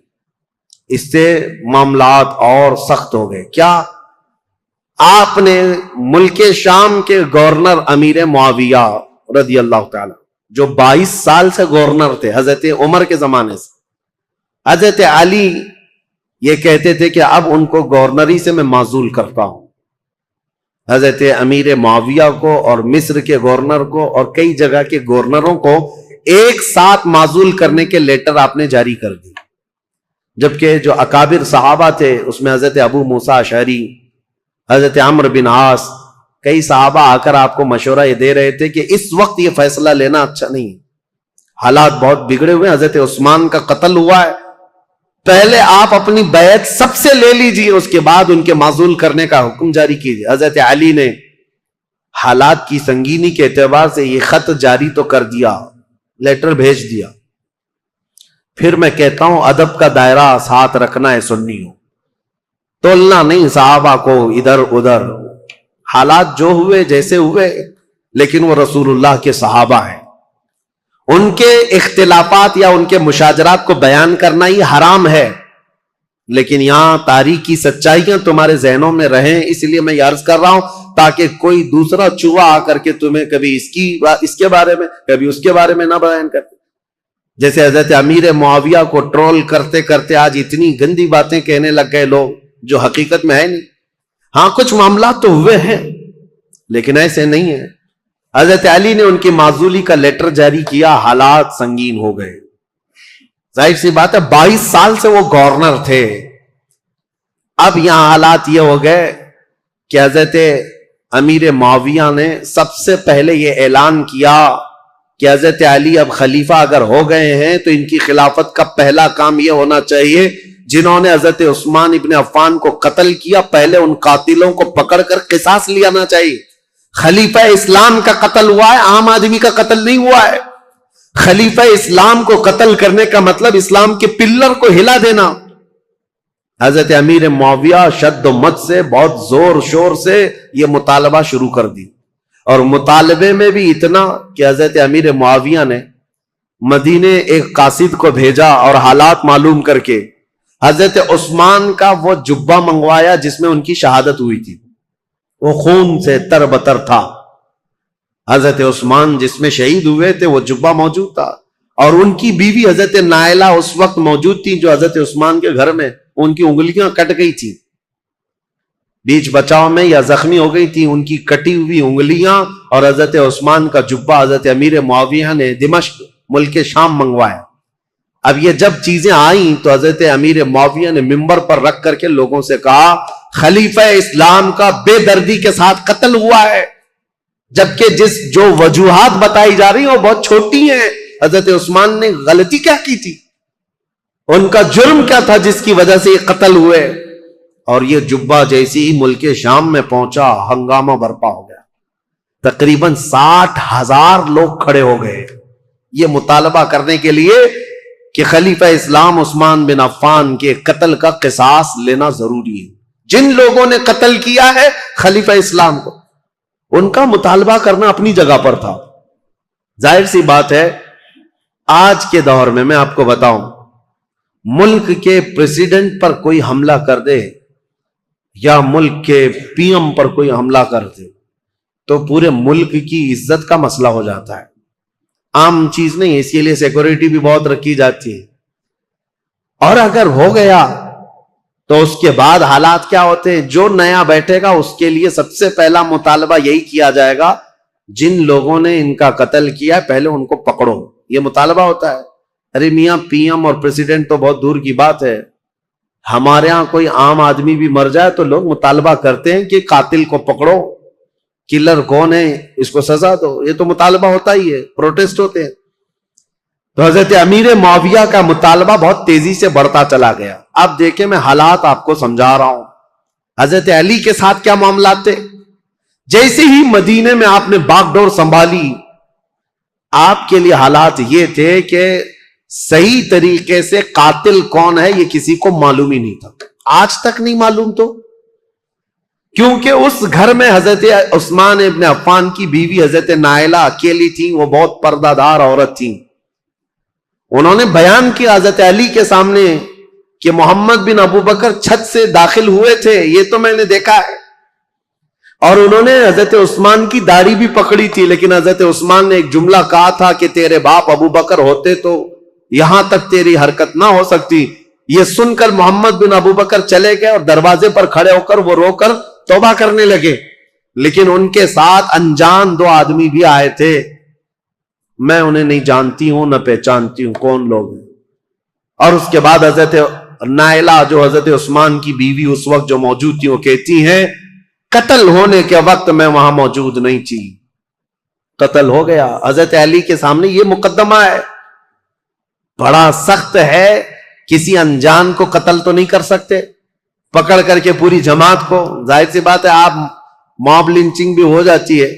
اس سے معاملات اور سخت ہو گئے۔ کیا؟ آپ نے ملک شام کے گورنر امیر معاویہ رضی اللہ تعالیٰ جو 22 سال سے گورنر تھے حضرت عمر کے زمانے سے، حضرت علی یہ کہتے تھے کہ اب ان کو گورنری سے میں معزول کرتا ہوں، حضرت امیر معاویہ کو اور مصر کے گورنر کو اور کئی جگہ کے گورنروں کو ایک ساتھ معزول کرنے کے لیٹر آپ نے جاری کر دی، جبکہ جو اکابر صحابہ تھے اس میں حضرت ابو موسیٰ اشعری، حضرت عمرو بن عاص، کئی صحابہ آ کر آپ کو مشورہ یہ دے رہے تھے کہ اس وقت یہ فیصلہ لینا اچھا نہیں، حالات بہت بگڑے ہوئے، حضرت عثمان کا قتل ہوا ہے، پہلے آپ اپنی بیعت سب سے لے لیجئے، اس کے بعد ان کے معزول کرنے کا حکم جاری کیجئے۔ حضرت علی نے حالات کی سنگینی کے اعتبار سے یہ خط جاری تو کر دیا، لیٹر بھیج دیا، پھر میں کہتا ہوں ادب کا دائرہ ساتھ رکھنا ہے سنیوں، تولنا نہیں صحابہ کو ادھر ادھر، حالات جو ہوئے جیسے ہوئے، لیکن وہ رسول اللہ کے صحابہ ہیں، ان کے اختلافات یا ان کے مشاجرات کو بیان کرنا ہی حرام ہے، لیکن یہاں تاریخی سچائیاں تمہارے ذہنوں میں رہیں، اس لیے میں یہ عرض کر رہا ہوں تاکہ کوئی دوسرا چوہا آ کر کے تمہیں کبھی اس کے بارے میں کبھی اس کے بارے میں نہ بیان کرتے، جیسے حضرت امیر معاویہ کو ٹرول کرتے کرتے آج اتنی گندی باتیں کہنے لگ گئے لوگ جو حقیقت میں ہے نہیں۔ ہاں کچھ معاملات تو ہوئے ہیں لیکن ایسے نہیں ہیں۔ حضرت علی نے ان کی معزولی کا لیٹر جاری کیا، حالات سنگین ہو گئے، ظاہر سی بات ہے 22 سال سے وہ گورنر تھے، اب یہاں حالات یہ ہو گئے کہ حضرت امیر معاویہ نے سب سے پہلے یہ اعلان کیا کہ حضرت علی اب خلیفہ اگر ہو گئے ہیں تو ان کی خلافت کا پہلا کام یہ ہونا چاہیے جنہوں نے حضرت عثمان ابن عفان کو قتل کیا، پہلے ان قاتلوں کو پکڑ کر قصاص لینا چاہیے۔ خلیفہ اسلام کا قتل ہوا ہے، عام آدمی کا قتل نہیں ہوا ہے۔ خلیفہ اسلام کو قتل کرنے کا مطلب اسلام کے پلر کو ہلا دینا۔ حضرت امیر معاویہ شد و مد سے بہت زور شور سے یہ مطالبہ شروع کر دی، اور مطالبے میں بھی اتنا کہ حضرت امیر معاویہ نے مدینے ایک قاصد کو بھیجا اور حالات معلوم کر کے حضرت عثمان کا وہ جبہ منگوایا جس میں ان کی شہادت ہوئی تھی، وہ خون سے تر بتر تھا، حضرت عثمان جس میں شہید ہوئے تھے وہ جبہ موجود تھا، اور ان کی بیوی حضرت نائلہ اس وقت موجود تھی جو حضرت عثمان کے گھر میں ان کی انگلیاں کٹ گئی تھی، بیچ بچاؤ میں یا زخمی ہو گئی تھی، ان کی کٹی ہوئی انگلیاں اور حضرت عثمان کا جبہ حضرت امیر معاویہ نے دمشق ملک شام منگوایا۔ اب یہ جب چیزیں آئیں تو حضرت امیر معاویہ نے منبر پر رکھ کر کے لوگوں سے کہا خلیفہ اسلام کا بے دردی کے ساتھ قتل ہوا ہے، جبکہ جو وجوہات بتائی جا رہی ہیں وہ بہت چھوٹی ہیں۔ حضرت عثمان نے غلطی کیا کی تھی، ان کا جرم کیا تھا جس کی وجہ سے یہ قتل ہوئے؟ اور یہ جبہ جیسی ہی ملک شام میں پہنچا، ہنگامہ برپا ہو گیا، تقریباً 60,000 لوگ کھڑے ہو گئے یہ مطالبہ کرنے کے لیے کہ خلیفہ اسلام عثمان بن عفان کے قتل کا قصاص لینا ضروری ہے۔ جن لوگوں نے قتل کیا ہے خلیفہ اسلام کو، ان کا مطالبہ کرنا اپنی جگہ پر تھا۔ ظاہر سی بات ہے آج کے دور میں آپ کو بتاؤں، ملک کے پریزیڈنٹ پر کوئی حملہ کر دے یا ملک کے پی ایم پر کوئی حملہ کر دے تو پورے ملک کی عزت کا مسئلہ ہو جاتا ہے، عام چیز نہیں، اس کے لیے سیکورٹی بھی بہت رکھی جاتی ہے، اور اگر ہو گیا تو اس کے بعد حالات کیا ہوتے ہیں؟ جو نیا بیٹھے گا اس کے لیے سب سے پہلا مطالبہ یہی کیا جائے گا جن لوگوں نے ان کا قتل کیا پہلے ان کو پکڑو، یہ مطالبہ ہوتا ہے۔ ارے میاں پی ایم اور پریزیڈنٹ تو بہت دور کی بات ہے، ہمارے ہاں کوئی عام آدمی بھی مر جائے تو لوگ مطالبہ کرتے ہیں کہ قاتل کو پکڑو، کلر کون ہے اس کو سزا دو، یہ تو مطالبہ ہوتا ہی ہے، پروٹیسٹ ہوتے ہیں۔ تو حضرت امیر معاویہ کا مطالبہ بہت تیزی سے بڑھتا چلا گیا۔ اب دیکھیں میں حالات آپ کو سمجھا رہا ہوں، حضرت علی کے ساتھ کیا معاملات تھے۔ جیسے ہی مدینے میں آپ نے باغ ڈور سنبھالی، آپ کے لیے حالات یہ تھے کہ صحیح طریقے سے قاتل کون ہے یہ کسی کو معلوم ہی نہیں تھا، آج تک نہیں معلوم، تو کیونکہ اس گھر میں حضرت عثمان ابن عفان کی بیوی حضرت نائلہ اکیلی تھی، وہ بہت پردہ دار عورت تھی، انہوں نے بیان کیا حضرت علی کے سامنے کہ محمد بن ابو بکر چھت سے داخل ہوئے تھے، یہ تو میں نے دیکھا ہے، اور انہوں نے حضرت عثمان کی داڑھی بھی پکڑی تھی، لیکن حضرت عثمان نے ایک جملہ کہا تھا کہ تیرے باپ ابو بکر ہوتے تو یہاں تک تیری حرکت نہ ہو سکتی۔ یہ سن کر محمد بن ابو بکر چلے گئے اور دروازے پر کھڑے ہو کر وہ رو کر توبہ کرنے لگے، لیکن ان کے ساتھ انجان 2 آدمی بھی آئے تھے، میں انہیں نہیں جانتی ہوں نہ پہچانتی ہوں کون لوگ ہیں. اور اس کے بعد حضرت نائلہ جو حضرت عثمان کی بیوی اس وقت جو موجود تھی وہ کہتی ہیں قتل ہونے کے وقت میں وہاں موجود نہیں تھی، قتل ہو گیا. حضرت علی کے سامنے یہ مقدمہ ہے، بڑا سخت ہے، کسی انجان کو قتل تو نہیں کر سکتے پکڑ کر کے پوری جماعت کو. ظاہر سی بات ہے آپ موب لنچنگ بھی ہو جاتی ہے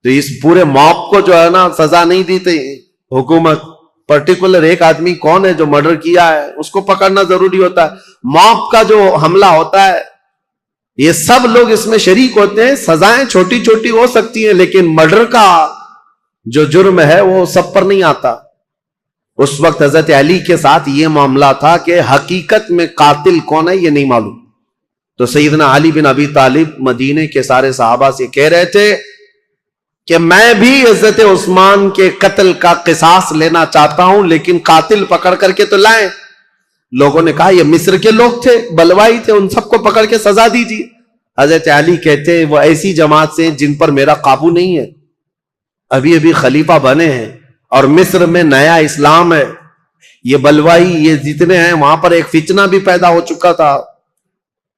تو اس پورے موب کو جو ہے نا سزا نہیں دیتے حکومت، پرٹیکولر ایک آدمی کون ہے جو مرڈر کیا ہے اس کو پکڑنا ضروری ہوتا ہے. موب کا جو حملہ ہوتا ہے یہ سب لوگ اس میں شریک ہوتے ہیں. سزائیں چھوٹی چھوٹی ہو سکتی ہیں لیکن مرڈر کا جو جرم ہے وہ سب پر نہیں آتا. اس وقت حضرت علی کے ساتھ یہ معاملہ تھا کہ حقیقت میں قاتل کون ہے یہ نہیں معلوم. تو سیدنا علی بن ابی طالب مدینے کے سارے صحابہ سے کہہ رہے تھے کہ میں بھی حضرت عثمان کے قتل کا قصاص لینا چاہتا ہوں لیکن قاتل پکڑ کر کے تو لائیں. لوگوں نے کہا یہ مصر کے لوگ تھے، بلوائی تھے، ان سب کو پکڑ کے سزا دیجیے. حضرت علی کہتے ہیں وہ ایسی جماعت سے جن پر میرا قابو نہیں ہے، ابھی ابھی خلیفہ بنے ہیں اور مصر میں نیا اسلام ہے، یہ بلوائی یہ جتنے ہیں وہاں پر ایک فتنہ بھی پیدا ہو چکا تھا.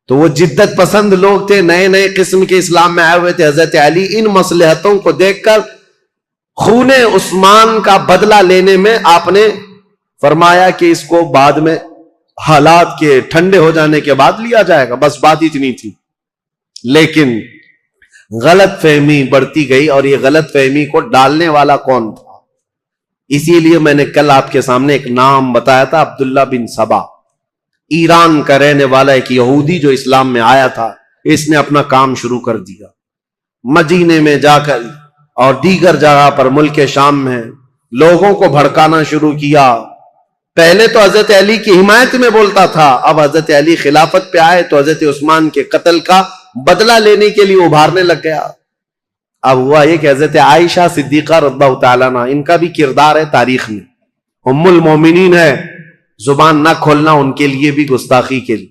تو وہ جدت پسند لوگ تھے، نئے نئے قسم کے اسلام میں آئے ہوئے تھے. حضرت علی ان مصلحتوں کو دیکھ کر خون عثمان کا بدلہ لینے میں آپ نے فرمایا کہ اس کو بعد میں حالات کے ٹھنڈے ہو جانے کے بعد لیا جائے گا، بس بات اتنی تھی. لیکن غلط فہمی بڑھتی گئی اور یہ غلط فہمی کو ڈالنے والا کون تھا؟ اسی لیے میں نے کل آپ کے سامنے ایک نام بتایا تھا، عبداللہ بن سبا، ایران کا رہنے والا ایک یہودی جو اسلام میں آیا تھا. اس نے اپنا کام شروع کر دیا، مدینے میں جا کر اور دیگر جگہ پر ملک شام میں لوگوں کو بھڑکانا شروع کیا. پہلے تو حضرت علی کی حمایت میں بولتا تھا، اب حضرت علی خلافت پہ آئے تو حضرت عثمان کے قتل کا بدلہ لینے کے لیے ابھارنے لگ گیا. اب ہوا یہ کہ حضرت عائشہ صدیقہ رضی اللہ تعالیٰ عنہ، ان کا بھی کردار ہے تاریخ میں، ام المومنین ہے، زبان نہ کھولنا ان کے لیے بھی گستاخی کے لیے،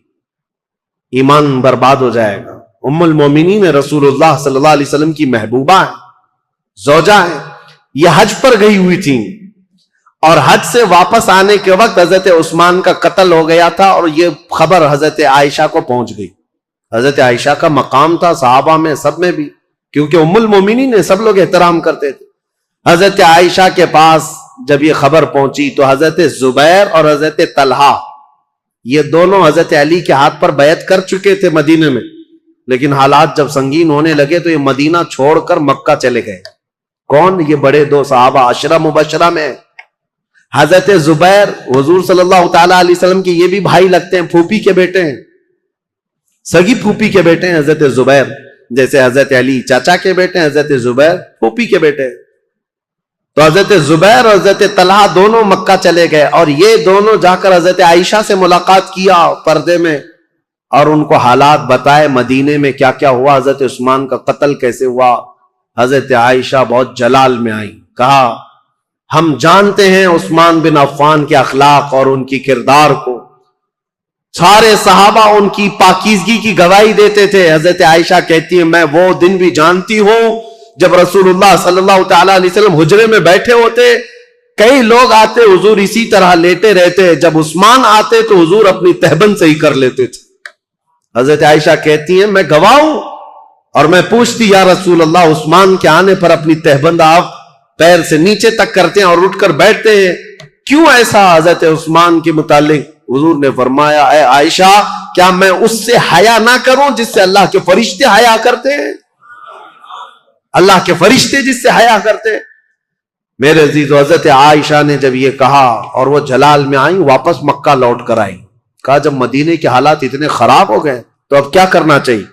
ایمان برباد ہو جائے گا. ام المومنین رسول اللہ صلی اللہ علیہ وسلم کی محبوبہ ہیں، زوجہ ہیں. یہ حج پر گئی ہوئی تھیں اور حج سے واپس آنے کے وقت حضرت عثمان کا قتل ہو گیا تھا اور یہ خبر حضرت عائشہ کو پہنچ گئی. حضرت عائشہ کا مقام تھا صحابہ میں سب میں بھی، کیونکہ ام المومنین نے سب لوگ احترام کرتے تھے. حضرت عائشہ کے پاس جب یہ خبر پہنچی تو حضرت زبیر اور حضرت طلحہ یہ دونوں حضرت علی کے ہاتھ پر بیعت کر چکے تھے مدینے میں، لیکن حالات جب سنگین ہونے لگے تو یہ مدینہ چھوڑ کر مکہ چلے گئے. کون؟ یہ بڑے 2 صحابہ عشرہ مبشرہ میں. حضرت زبیر حضور صلی اللہ تعالی علیہ وسلم کے یہ بھی بھائی لگتے ہیں، پھوپھی کے بیٹے ہیں، سگی پھوپھی کے بیٹے ہیں حضرت زبیر. جیسے حضرت علی چاچا کے بیٹے ہیں، حضرت زبیر پھوپھی کے بیٹے ہیں. تو حضرت زبیر اور حضرت طلحہ دونوں مکہ چلے گئے اور یہ دونوں جا کر حضرت عائشہ سے ملاقات کیا پردے میں اور ان کو حالات بتائے مدینے میں کیا کیا ہوا، حضرت عثمان کا قتل کیسے ہوا. حضرت عائشہ بہت جلال میں آئی، کہا ہم جانتے ہیں عثمان بن عفان کے اخلاق اور ان کی کردار کو، سارے صحابہ ان کی پاکیزگی کی گواہی دیتے تھے. حضرت عائشہ کہتی ہے میں وہ دن بھی جانتی ہوں جب رسول اللہ صلی اللہ تعالی علیہ وسلم حجرے میں بیٹھے ہوتے، کئی لوگ آتے حضور اسی طرح لیٹے رہتے، جب عثمان آتے تو حضور اپنی تہبند سے ہی کر لیتے تھے. حضرت عائشہ کہتی ہیں میں گواہ ہوں اور میں پوچھتی یا رسول اللہ عثمان کے آنے پر اپنی تہبند آپ پیر سے نیچے تک کرتے ہیں اور اٹھ کر بیٹھتے ہیں، کیوں ایسا؟ حضرت عثمان کے متعلق حضور نے فرمایا اے عائشہ کیا میں اس سے حیا نہ کروں جس سے اللہ کے فرشتے حیا کرتے ہیں؟ اللہ کے فرشتے جس سے حیا کرتے ہیں. میرے عزیز، حضرت عائشہ نے جب یہ کہا اور وہ جلال میں آئیں، واپس مکہ لوٹ کر آئیں، کہا جب مدینے کے حالات اتنے خراب ہو گئے تو اب کیا کرنا چاہیے.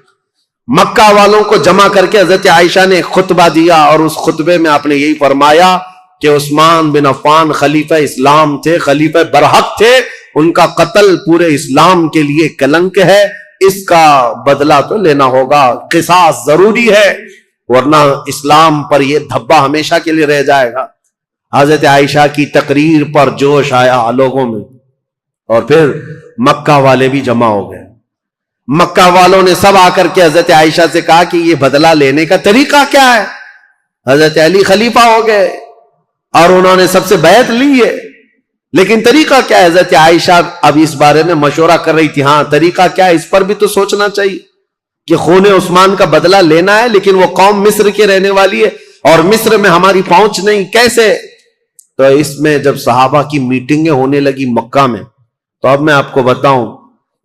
مکہ والوں کو جمع کر کے حضرت عائشہ نے ایک خطبہ دیا اور اس خطبے میں آپ نے یہی فرمایا کہ عثمان بن عفان خلیفہ اسلام تھے، خلیفہ برحق تھے، ان کا قتل پورے اسلام کے لیے کلنک ہے، اس کا بدلہ تو لینا ہوگا، قصاص ضروری ہے، ورنہ اسلام پر یہ دھبا ہمیشہ کے لیے رہ جائے گا. حضرت عائشہ کی تقریر پر جوش آیا لوگوں میں اور پھر مکہ والے بھی جمع ہو گئے. مکہ والوں نے سب آ کر کے حضرت عائشہ سے کہا کہ یہ بدلہ لینے کا طریقہ کیا ہے؟ حضرت علی خلیفہ ہو گئے اور انہوں نے سب سے بیعت لی ہے، لیکن طریقہ کیا ہے؟ حضرت عائشہ اب اس بارے میں مشورہ کر رہی تھی، ہاں طریقہ کیا ہے اس پر بھی تو سوچنا چاہیے کہ خون عثمان کا بدلہ لینا ہے، لیکن وہ قوم مصر کے رہنے والی ہے اور مصر میں ہماری پہنچ نہیں، کیسے؟ تو اس میں جب صحابہ کی میٹنگیں ہونے لگی مکہ میں، تو اب میں آپ کو بتاؤں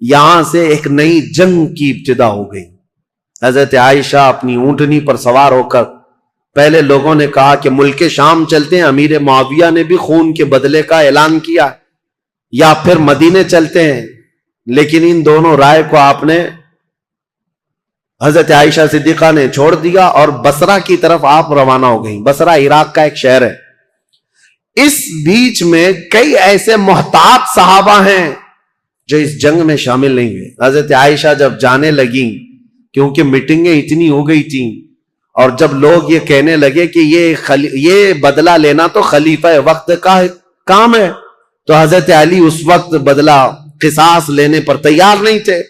یہاں سے ایک نئی جنگ کی ابتدا ہو گئی۔ حضرت عائشہ اپنی اونٹنی پر سوار ہو کر، پہلے لوگوں نے کہا کہ ملک شام چلتے ہیں، امیر معاویہ نے بھی خون کے بدلے کا اعلان کیا، یا پھر مدینے چلتے ہیں، لیکن ان دونوں رائے کو آپ نے، حضرت عائشہ صدیقہ نے چھوڑ دیا اور بصرہ کی طرف آپ روانہ ہو گئیں۔ بصرہ عراق کا ایک شہر ہے۔ اس بیچ میں کئی ایسے محتاط صحابہ ہیں جو اس جنگ میں شامل نہیں ہوئے۔ حضرت عائشہ جب جانے لگیں، کیونکہ میٹنگیں اتنی ہو گئی تھیں، اور جب لوگ یہ کہنے لگے کہ یہ بدلہ لینا تو خلیفہ وقت کا کام ہے، تو حضرت علی اس وقت بدلہ قصاص لینے پر تیار نہیں تھے،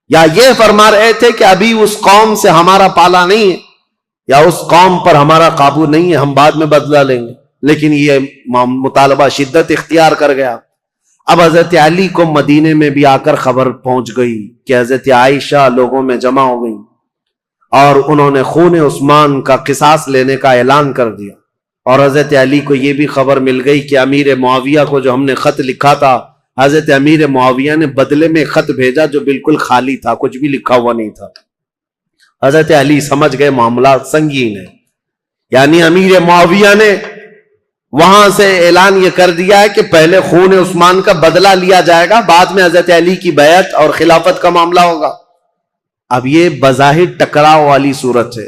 یا یہ فرما رہے تھے کہ ابھی اس قوم سے ہمارا پالا نہیں ہے، یا اس قوم پر ہمارا قابو نہیں ہے، ہم بعد میں بدلہ لیں گے۔ لیکن یہ مطالبہ شدت اختیار کر گیا۔ اب حضرت علی کو مدینے میں بھی آ کر خبر پہنچ گئی کہ حضرت عائشہ لوگوں میں جمع ہو گئی اور انہوں نے خون عثمان کا قصاص لینے کا اعلان کر دیا، اور حضرت علی کو یہ بھی خبر مل گئی کہ امیر معاویہ کو جو ہم نے خط لکھا تھا، حضرت امیر معاویہ نے بدلے میں خط بھیجا جو بالکل خالی تھا، کچھ بھی لکھا ہوا نہیں تھا۔ حضرت علی سمجھ گئے معاملات سنگین ہے، یعنی امیر معاویہ نے وہاں سے اعلان یہ کر دیا ہے کہ پہلے خون عثمان کا بدلہ لیا جائے گا، بعد میں حضرت علی کی بیعت اور خلافت کا معاملہ ہوگا۔ اب یہ بظاہر ٹکراؤ والی صورت ہے،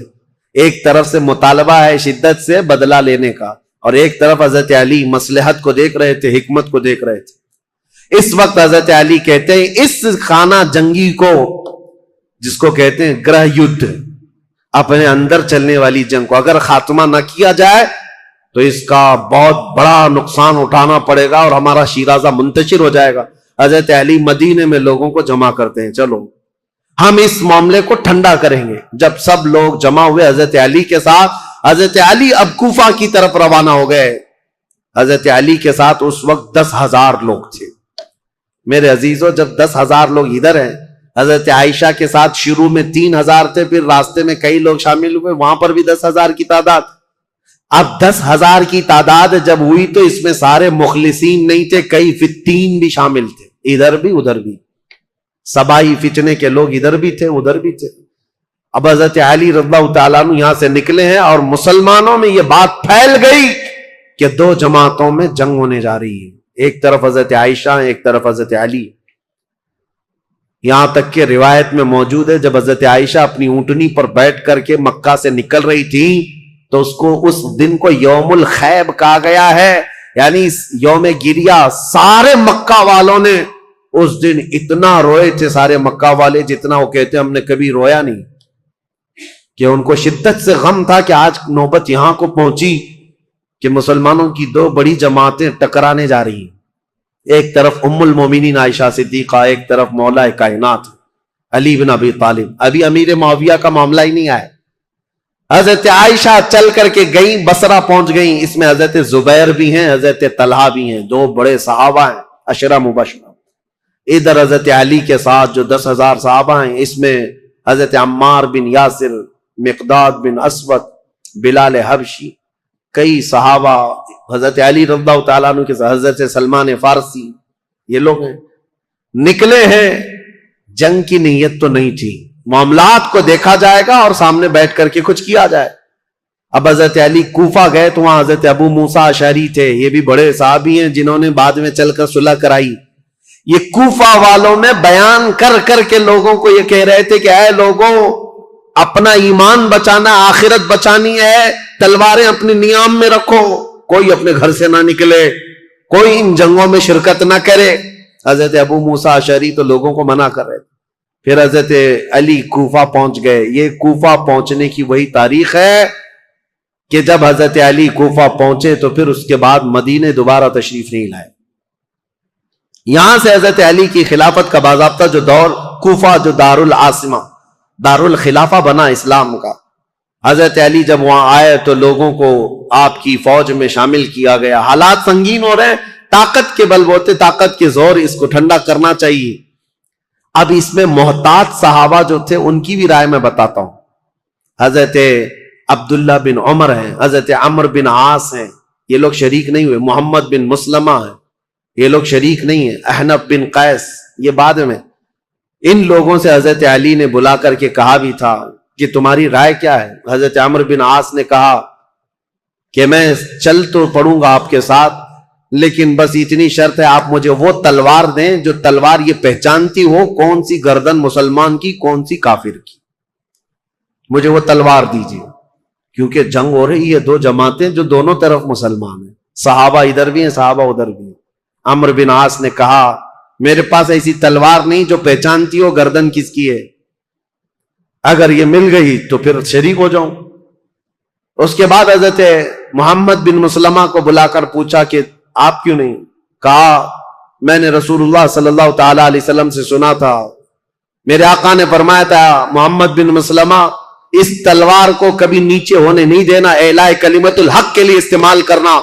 ایک طرف سے مطالبہ ہے شدت سے بدلہ لینے کا، اور ایک طرف حضرت علی مصلحت کو دیکھ رہے تھے، حکمت کو دیکھ رہے تھے۔ اس وقت حضرت علی کہتے ہیں اس خانہ جنگی کو، جس کو کہتے ہیں گرہ یدھ، اپنے اندر چلنے والی جنگ کو اگر خاتمہ نہ کیا جائے تو اس کا بہت بڑا نقصان اٹھانا پڑے گا اور ہمارا شیرازہ منتشر ہو جائے گا۔ حضرت علی مدینے میں لوگوں کو جمع کرتے ہیں، چلو ہم اس معاملے کو ٹھنڈا کریں گے۔ جب سب لوگ جمع ہوئے حضرت علی کے ساتھ، حضرت علی اب کوفہ کی طرف روانہ ہو گئے۔ حضرت علی کے ساتھ اس وقت 10,000 لوگ تھے۔ میرے عزیزو، جب 10,000 لوگ ادھر ہیں، حضرت عائشہ کے ساتھ شروع میں 3,000 تھے، پھر راستے میں کئی لوگ شامل ہوئے، وہاں پر بھی 10,000 کی تعداد۔ اب 10,000 کی تعداد جب ہوئی تو اس میں سارے مخلصین نہیں تھے، کئی فتین بھی شامل تھے، ادھر بھی ادھر بھی، سبائی فتنے کے لوگ ادھر بھی تھے ادھر بھی تھے۔ اب حضرت علی رضی اللہ تعالیٰ عنہ یہاں سے نکلے ہیں اور مسلمانوں میں یہ بات پھیل گئی کہ 2 جماعتوں میں جنگ ہونے جا رہی ہے، ایک طرف حضرت عائشہ، ایک طرف حضرت علی۔ یہاں تک کہ روایت میں موجود ہے جب حضرت عائشہ اپنی اونٹنی پر بیٹھ کر کے مکہ سے نکل رہی تھی تو اس دن کو یوم الخیب کہا گیا ہے، یعنی یوم گریہ۔ سارے مکہ والوں نے اس دن اتنا روئے تھے، سارے مکہ والے، جتنا وہ کہتے ہم نے کبھی رویا نہیں، کہ ان کو شدت سے غم تھا کہ آج نوبت یہاں کو پہنچی کہ مسلمانوں کی 2 بڑی جماعتیں ٹکرانے جا رہی ہیں، ایک طرف ام المومنین عائشہ صدیقہ، ایک طرف مولا کائنات علی بن ابی طالب۔ ابھی امیر معاویہ کا معاملہ ہی نہیں آیا، حضرت عائشہ چل کر کے گئیں، بصرہ پہنچ گئیں۔ اس میں حضرت زبیر بھی ہیں، حضرت طلحہ بھی ہیں، 2 بڑے صحابہ ہیں، عشرہ مبشرہ۔ ادھر حضرت علی کے ساتھ جو 10,000 صحابہ ہیں، اس میں حضرت عمار بن یاسر، مقداد بن اسود، بلال حبشی، کئی صحابہ حضرت علی رضی اللہ تعالیٰ عنہ کے ساتھ، حضرت سلمان فارسی، یہ لوگ ہیں۔ نکلے ہیں، جنگ کی نیت تو نہیں تھی، معاملات کو دیکھا جائے گا اور سامنے بیٹھ کر کے کچھ کیا جائے۔ اب حضرت علی کوفہ گئے تو وہاں حضرت ابو موسیٰ اشعری تھے، یہ بھی بڑے صحابی ہیں جنہوں نے بعد میں چل کر صلح کرائی۔ یہ کوفہ والوں میں بیان کر کر کے لوگوں کو یہ کہہ رہے تھے کہ اے لوگوں، اپنا ایمان بچانا، آخرت بچانی ہے، تلواریں اپنے نیام میں رکھو، کوئی اپنے گھر سے نہ نکلے، کوئی ان جنگوں میں شرکت نہ کرے۔ حضرت ابو موسیٰ اشعری تو لوگوں کو منع کر رہے تھے۔ پھر حضرت علی کوفہ پہنچ گئے۔ یہ کوفہ پہنچنے کی وہی تاریخ ہے کہ جب حضرت علی کوفہ پہنچے تو پھر اس کے بعد مدینے دوبارہ تشریف نہیں لائے۔ یہاں سے حضرت علی کی خلافت کا باضابطہ جو دور کوفہ جو دارل عاصمہ دارل خلافہ بنا اسلام کا، حضرت علی جب وہاں آئے تو لوگوں کو آپ کی فوج میں شامل کیا گیا. حالات سنگین ہو رہے، طاقت کے بلبوتے، طاقت کے زور، اس کو ٹھنڈا کرنا چاہیے. اب اس میں محتاط صحابہ جو تھے ان کی بھی رائے میں بتاتا ہوں. حضرت عبداللہ بن عمر ہیں، حضرت عمر بن عاص ہیں، یہ لوگ شریک نہیں ہوئے. محمد بن مسلمہ ہیں، یہ لوگ شریک نہیں ہیں. احنف بن قیس یہ بعد میں. ان لوگوں سے حضرت علی نے بلا کر کے کہا بھی تھا کہ تمہاری رائے کیا ہے؟ حضرت عمر بن عاص نے کہا کہ میں چل تو پڑوں گا آپ کے ساتھ، لیکن بس اتنی شرط ہے آپ مجھے وہ تلوار دیں جو تلوار یہ پہچانتی ہو کون سی گردن مسلمان کی کون سی کافر کی. مجھے وہ تلوار دیجیے، کیونکہ جنگ ہو رہی ہے، دو جماعتیں جو دونوں طرف مسلمان ہیں، صحابہ ادھر بھی ہیں صحابہ ادھر بھی ہیں. عمر بن عاص نے کہا میرے پاس ایسی تلوار نہیں جو پہچانتی ہو گردن کس کی ہے، اگر یہ مل گئی تو پھر شریک ہو جاؤں. اس کے بعد حضرت محمد بن مسلمہ کو بلا کر پوچھا کہ آپ کیوں نہیں؟ کہا میں نے رسول اللہ صلی اللہ تعالی علیہ وسلم سے سنا تھا، میرے آقا نے فرمایا تھا محمد بن مسلمہ اس تلوار کو کبھی نیچے ہونے نہیں دینا، اعلاء کلمت الحق کے لیے استعمال کرنا،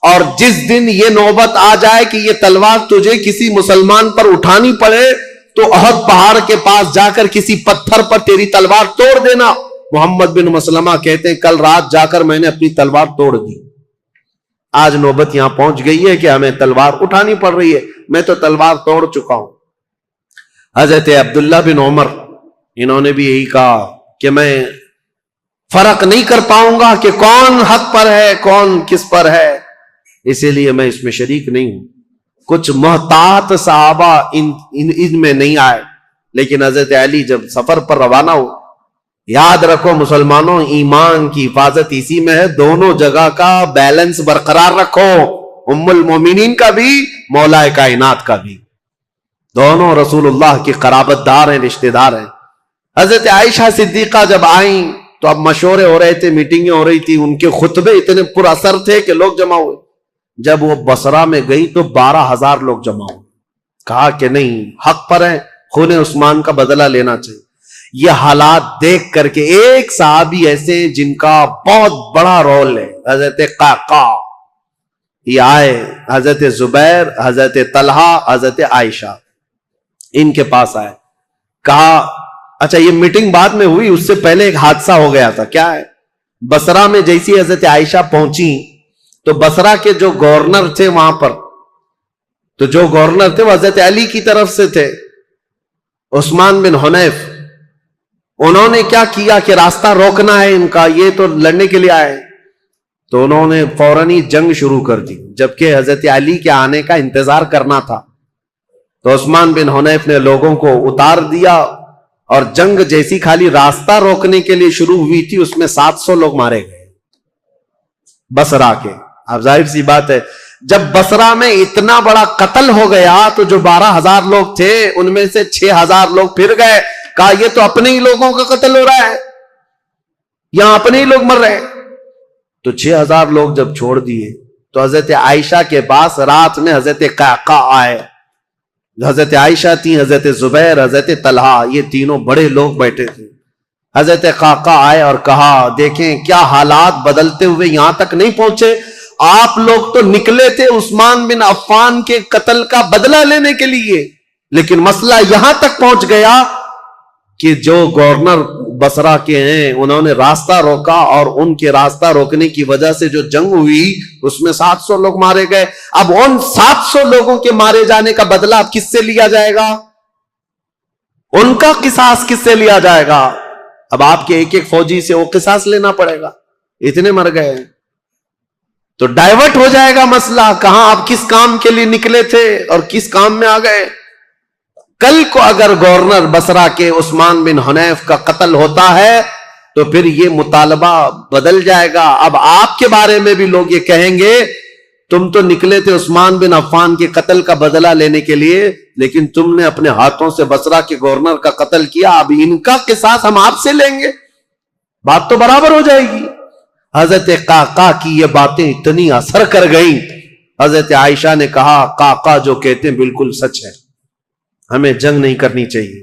اور جس دن یہ نوبت آ جائے کہ یہ تلوار تجھے کسی مسلمان پر اٹھانی پڑے تو احد پہاڑ کے پاس جا کر کسی پتھر پر تیری تلوار توڑ دینا. محمد بن مسلمہ کہتے ہیں کل رات جا کر میں نے اپنی تلوار توڑ دی. آج نوبت یہاں پہنچ گئی ہے کہ ہمیں تلوار اٹھانی پڑ رہی ہے، میں تو تلوار توڑ چکا ہوں. حضرت عبداللہ بن عمر انہوں نے بھی یہی کہا کہ میں فرق نہیں کر پاؤں گا کہ کون حق پر ہے کون کس پر ہے، اسی لیے میں اس میں شریک نہیں ہوں. کچھ محتاط صحابہ ان میں نہیں آئے، لیکن حضرت علی جب سفر پر روانہ ہو، یاد رکھو مسلمانوں ایمان کی حفاظت اسی میں ہے، دونوں جگہ کا بیلنس برقرار رکھو، ام المومنین کا بھی مولا کائنات کا بھی، دونوں رسول اللہ کی قرابت دار ہیں، رشتہ دار ہیں. حضرت عائشہ صدیقہ جب آئیں تو اب مشورے ہو رہے تھے، میٹنگیں ہو رہی تھی، ان کے خطبے اتنے پر اثر تھے کہ لوگ جمع ہوئے. جب وہ بصرہ میں گئی تو 12,000 لوگ جمع ہوئے. کہا کہ نہیں حق پر ہے، خون عثمان کا بدلہ لینا چاہیے. یہ حالات دیکھ کر کے ایک صحابی ایسے جن کا بہت بڑا رول ہے، حضرت قعقاع، یہ آئے، حضرت زبیر، حضرت طلحہ، حضرت عائشہ ان کے پاس آئے. کہا اچھا یہ میٹنگ بعد میں ہوئی، اس سے پہلے ایک حادثہ ہو گیا تھا. کیا ہے؟ بصرہ میں جیسی حضرت عائشہ پہنچی تو بصرہ کے جو گورنر تھے وہاں پر، تو جو گورنر تھے وہ حضرت علی کی طرف سے تھے، عثمان بن حنیف. انہوں نے کیا کیا کہ راستہ روکنا ہے ان کا، یہ تو لڑنے کے لیے آئے، تو انہوں نے فوراً ہی جنگ شروع کر دی، جبکہ حضرت علی کے آنے کا انتظار کرنا تھا. تو عثمان بن حنیف نے لوگوں کو اتار دیا، اور جنگ جیسی خالی راستہ روکنے کے لیے شروع ہوئی تھی اس میں 700 لوگ مارے گئے بصرہ کے. اب ظاہر سی بات ہے جب بصرہ میں اتنا بڑا قتل ہو گیا تو جو 12,000 لوگ تھے ان میں سے 6,000 لوگ پھر گئے. کہا یہ تو اپنے ہی لوگوں کا قتل ہو رہا ہے، یہاں اپنے ہی لوگ مر رہے. تو 6,000 لوگ جب چھوڑ دیے تو حضرت عائشہ کے پاس رات میں حضرت قعقاع آئے. حضرت عائشہ تھی، حضرت زبیر، حضرت طلحہ، یہ تینوں بڑے لوگ بیٹھے تھے. حضرت قعقاع آئے اور کہا دیکھیں کیا حالات بدلتے ہوئے یہاں تک نہیں پہنچے، آپ لوگ تو نکلے تھے عثمان بن عفان کے قتل کا بدلہ لینے کے لیے، لیکن مسئلہ یہاں تک پہنچ گیا کہ جو گورنر بصرہ کے ہیں انہوں نے راستہ روکا، اور ان کے راستہ روکنے کی وجہ سے جو جنگ ہوئی اس میں 700 لوگ مارے گئے. اب ان 700 لوگوں کے مارے جانے کا بدلہ اب کس سے لیا جائے گا؟ ان کا قصاص کس سے لیا جائے گا؟ اب آپ کے ایک ایک فوجی سے وہ قصاص لینا پڑے گا، اتنے مر گئے. تو ڈائیورٹ ہو جائے گا مسئلہ، کہاں آپ کس کام کے لیے نکلے تھے اور کس کام میں آ گئے. کل کو اگر گورنر بصرہ کے عثمان بن حنیف کا قتل ہوتا ہے تو پھر یہ مطالبہ بدل جائے گا. اب آپ کے بارے میں بھی لوگ یہ کہیں گے تم تو نکلے تھے عثمان بن عفان کے قتل کا بدلہ لینے کے لیے، لیکن تم نے اپنے ہاتھوں سے بصرہ کے گورنر کا قتل کیا، اب ان کا قصاص ہم آپ سے لیں گے، بات تو برابر ہو جائے گی. حضرت قعقاع کی یہ باتیں اتنی اثر کر گئیں، حضرت عائشہ نے کہا قعقاع جو کہتے ہیں بالکل سچ ہے، ہمیں جنگ نہیں کرنی چاہیے.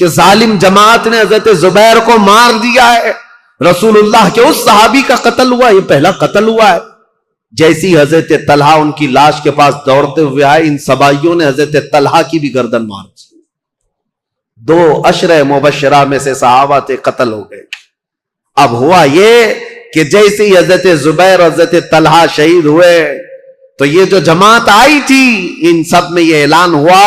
کہ ظالم جماعت نے حضرت زبیر کو مار دیا ہے، رسول اللہ کے اس صحابی کا قتل ہوا، یہ پہلا قتل ہوا ہے۔ جیسی حضرت طلحہ ان کی لاش کے پاس دوڑتے ہوئے آئے، ان سبائیوں نے حضرت طلحہ کی بھی گردن مار دی۔ 2 عشرہ مبشرہ میں سے صحابہ تھے، قتل ہو گئے۔ اب ہوا یہ کہ جیسے ہی حضرت زبیر اور حضرت طلحہ شہید ہوئے تو یہ جو جماعت آئی تھی ان سب میں یہ اعلان ہوا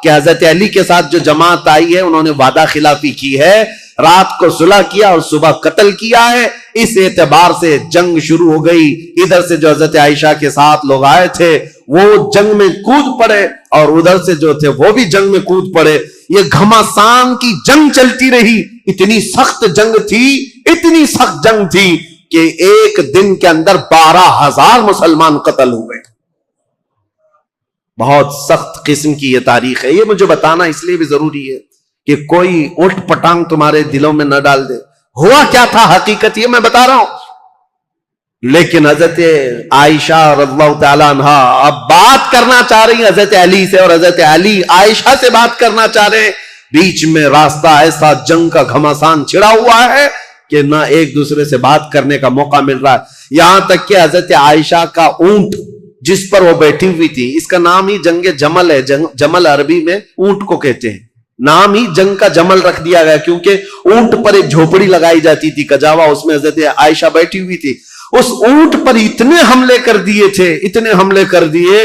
کہ حضرت علی کے ساتھ جو جماعت آئی ہے انہوں نے وعدہ خلافی کی ہے، رات کو صلح کیا اور صبح قتل کیا ہے۔ اس اعتبار سے جنگ شروع ہو گئی۔ ادھر سے جو حضرت عائشہ کے ساتھ لوگ آئے تھے وہ جنگ میں کود پڑے اور ادھر سے جو تھے وہ بھی جنگ میں کود پڑے۔ یہ گھمسان کی جنگ چلتی رہی، اتنی سخت جنگ تھی، اتنی سخت جنگ تھی کہ ایک دن کے اندر 12,000 مسلمان قتل ہوئے۔ بہت سخت قسم کی یہ تاریخ ہے۔ یہ مجھے بتانا اس لیے بھی ضروری ہے کہ کوئی اٹھ پٹانگ تمہارے دلوں میں نہ ڈال دے۔ ہوا کیا تھا حقیقت یہ میں بتا رہا ہوں، لیکن حضرت عائشہ رضی اللہ تعالیٰ عنہ اب بات کرنا چاہ رہی حضرت علی سے اور حضرت علی عائشہ سے بات کرنا چاہ رہے ہیں۔ بیچ میں راستہ ایسا جنگ کا گھمسان چھڑا ہوا ہے کہ نہ ایک دوسرے سے بات کرنے کا موقع مل رہا ہے۔ یہاں تک کہ حضرت عائشہ کا اونٹ جس پر وہ بیٹھی ہوئی تھی، اس کا نام ہی جنگ جمل ہے۔ جمل عربی میں اونٹ کو کہتے ہیں، نام ہی جنگ کا جمل رکھ دیا گیا کیونکہ اونٹ پر ایک جھوپڑی لگائی جاتی تھی کجاوا، اس میں حضرت عائشہ بیٹھی ہوئی تھی۔ اس اونٹ پر اتنے حملے کر دیے تھے، اتنے حملے کر دیے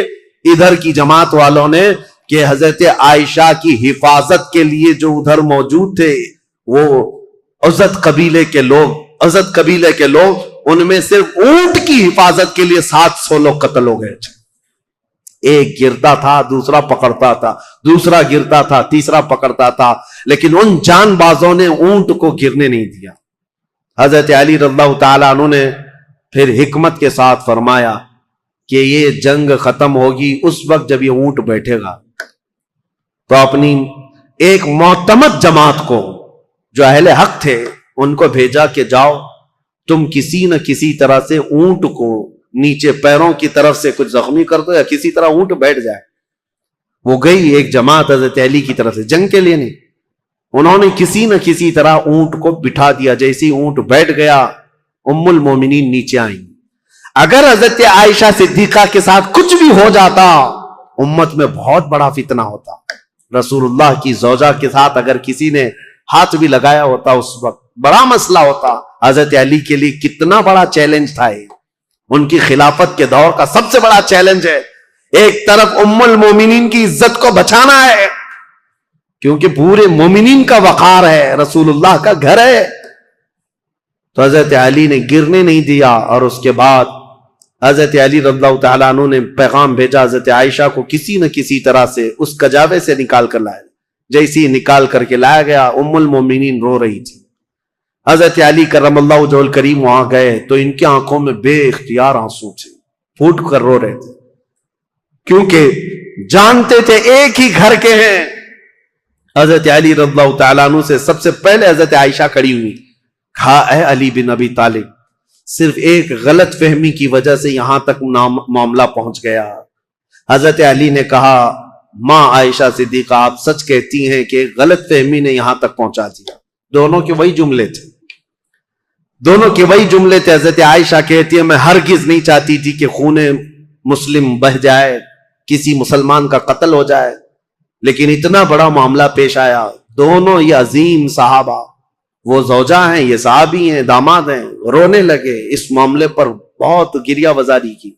ادھر کی جماعت والوں نے کہ حضرت عائشہ کی حفاظت کے لیے جو ادھر موجود تھے وہ عزت قبیلے کے لوگ ان میں صرف اونٹ کی حفاظت کے لیے 700 لوگ قتل ہو گئے تھے۔ ایک گرتا تھا، دوسرا پکڑتا تھا، دوسرا گرتا تھا، تیسرا پکڑتا تھا، لیکن ان جان بازوں نے اونٹ کو گرنے نہیں دیا۔ حضرت علی رضی اللہ تعالیٰ عنہ نے پھر حکمت کے ساتھ فرمایا کہ یہ جنگ ختم ہوگی اس وقت جب یہ اونٹ بیٹھے گا، تو اپنی ایک معتمد جماعت کو جو اہل حق تھے ان کو بھیجا کہ جاؤ تم کسی نہ کسی طرح سے اونٹ کو نیچے پیروں کی طرف سے کچھ زخمی کر دو یا کسی طرح اونٹ بیٹھ جائے۔ وہ گئی ایک جماعت حضرت علی کی طرف سے، جنگ کے لیے نہیں، انہوں نے کسی نہ کسی طرح اونٹ کو بٹھا دیا۔ جیسے اونٹ بیٹھ گیا ام المومنین نیچے آئیں۔ اگر حضرت عائشہ صدیقہ کے ساتھ کچھ بھی ہو جاتا امت میں بہت بڑا فتنہ ہوتا۔ رسول اللہ کی زوجہ کے ساتھ اگر کسی نے ہاتھ بھی لگایا ہوتا اس وقت بڑا مسئلہ ہوتا۔ حضرت علی کے لیے کتنا بڑا چیلنج تھا یہ، ان کی خلافت کے دور کا سب سے بڑا چیلنج ہے۔ ایک طرف ام المومنین کی عزت کو بچانا ہے کیونکہ پورے مومنین کا وقار ہے، رسول اللہ کا گھر ہے، تو حضرت علی نے گرنے نہیں دیا۔ اور اس کے بعد حضرت علی رضی اللہ تعالیٰ عنہ نے پیغام بھیجا حضرت عائشہ کو کسی نہ کسی طرح سے اس کجاوے سے نکال کر لائے۔ جیسی نکال کر کے لایا گیا ام المومنین رو رہی تھی۔ حضرت علی کرم اللہ وجہہ الکریم وہاں گئے تو ان کی آنکھوں میں بے اختیار آنسو تھے، پھوٹ کر رو رہے تھے کیونکہ جانتے تھے ایک ہی گھر کے ہیں۔ حضرت علی رضی اللہ تعالیٰ عنہ سے سب سے پہلے حضرت عائشہ کھڑی ہوئی، کہا اے علی بن ابی طالب، صرف ایک غلط فہمی کی وجہ سے یہاں تک معاملہ پہنچ گیا۔ حضرت علی نے کہا ماں عائشہ صدیقہ آپ سچ کہتی ہیں کہ غلط فہمی نے یہاں تک پہنچا دیا۔ دونوں کے وہی جملے تھے، حضرت عائشہ کہتی ہے میں ہرگز نہیں چاہتی تھی کہ خون مسلم بہہ جائے، کسی مسلمان کا قتل ہو جائے، لیکن اتنا بڑا معاملہ پیش آیا۔ دونوں یہ عظیم صحابہ، وہ زوجہ ہیں، یہ صحابی ہیں، داماد ہیں، رونے لگے، اس معاملے پر بہت گریہ وزاری کی۔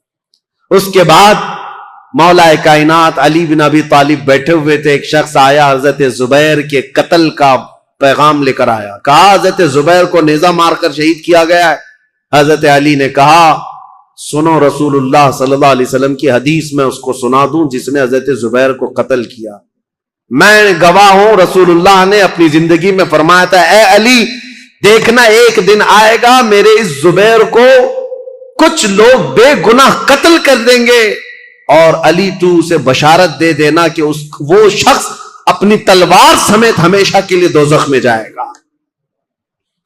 اس کے بعد مولا کائنات علی بن ابی طالب بیٹھے ہوئے تھے، ایک شخص آیا حضرت زبیر کے قتل کا پیغام لے کر آیا، کہا حضرت زبیر کو نیزہ مار کر شہید کیا گیا ہے۔ حضرت علی نے کہا سنو رسول اللہ صلی اللہ علیہ وسلم کی حدیث میں اس کو سنا دوں جس نے حضرت زبیر کو قتل کیا۔ میں گواہ ہوں، رسول اللہ نے اپنی زندگی میں فرمایا تھا اے علی دیکھنا ایک دن آئے گا میرے اس زبیر کو کچھ لوگ بے گناہ قتل کر دیں گے، اور علی تو اسے بشارت دے دینا کہ وہ شخص اپنی تلوار سمیت ہمیشہ کے لیے دوزخ میں جائے گا۔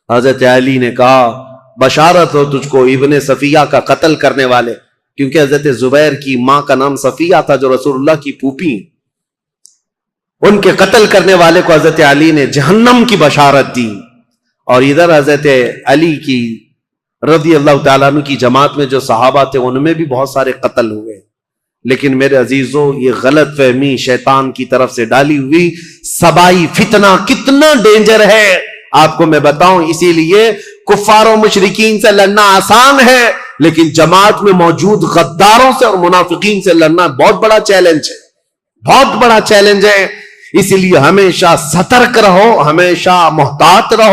حضرت علی نے کہا بشارت ہو تجھ کو ابن صفیہ کا قتل کرنے والے، کیونکہ حضرت زبیر کی ماں کا نام صفیہ تھا جو رسول اللہ کی پھوپھی۔ ان کے قتل کرنے والے کو حضرت علی نے جہنم کی بشارت دی، اور ادھر حضرت علی کی رضی اللہ تعالیٰ عنہ کی جماعت میں جو صحابہ تھے ان میں بھی بہت سارے قتل ہوئے۔ لیکن میرے عزیزوں، یہ غلط فہمی شیطان کی طرف سے ڈالی ہوئی سبائی فتنہ کتنا ڈینجر ہے آپ کو میں بتاؤں۔ اسی لیے کفار و مشرکین سے لڑنا آسان ہے، لیکن جماعت میں موجود غداروں سے اور منافقین سے لڑنا بہت بڑا چیلنج ہے، بہت بڑا چیلنج ہے۔ اسی لیے ہمیشہ سترک رہو، ہمیشہ محتاط رہو۔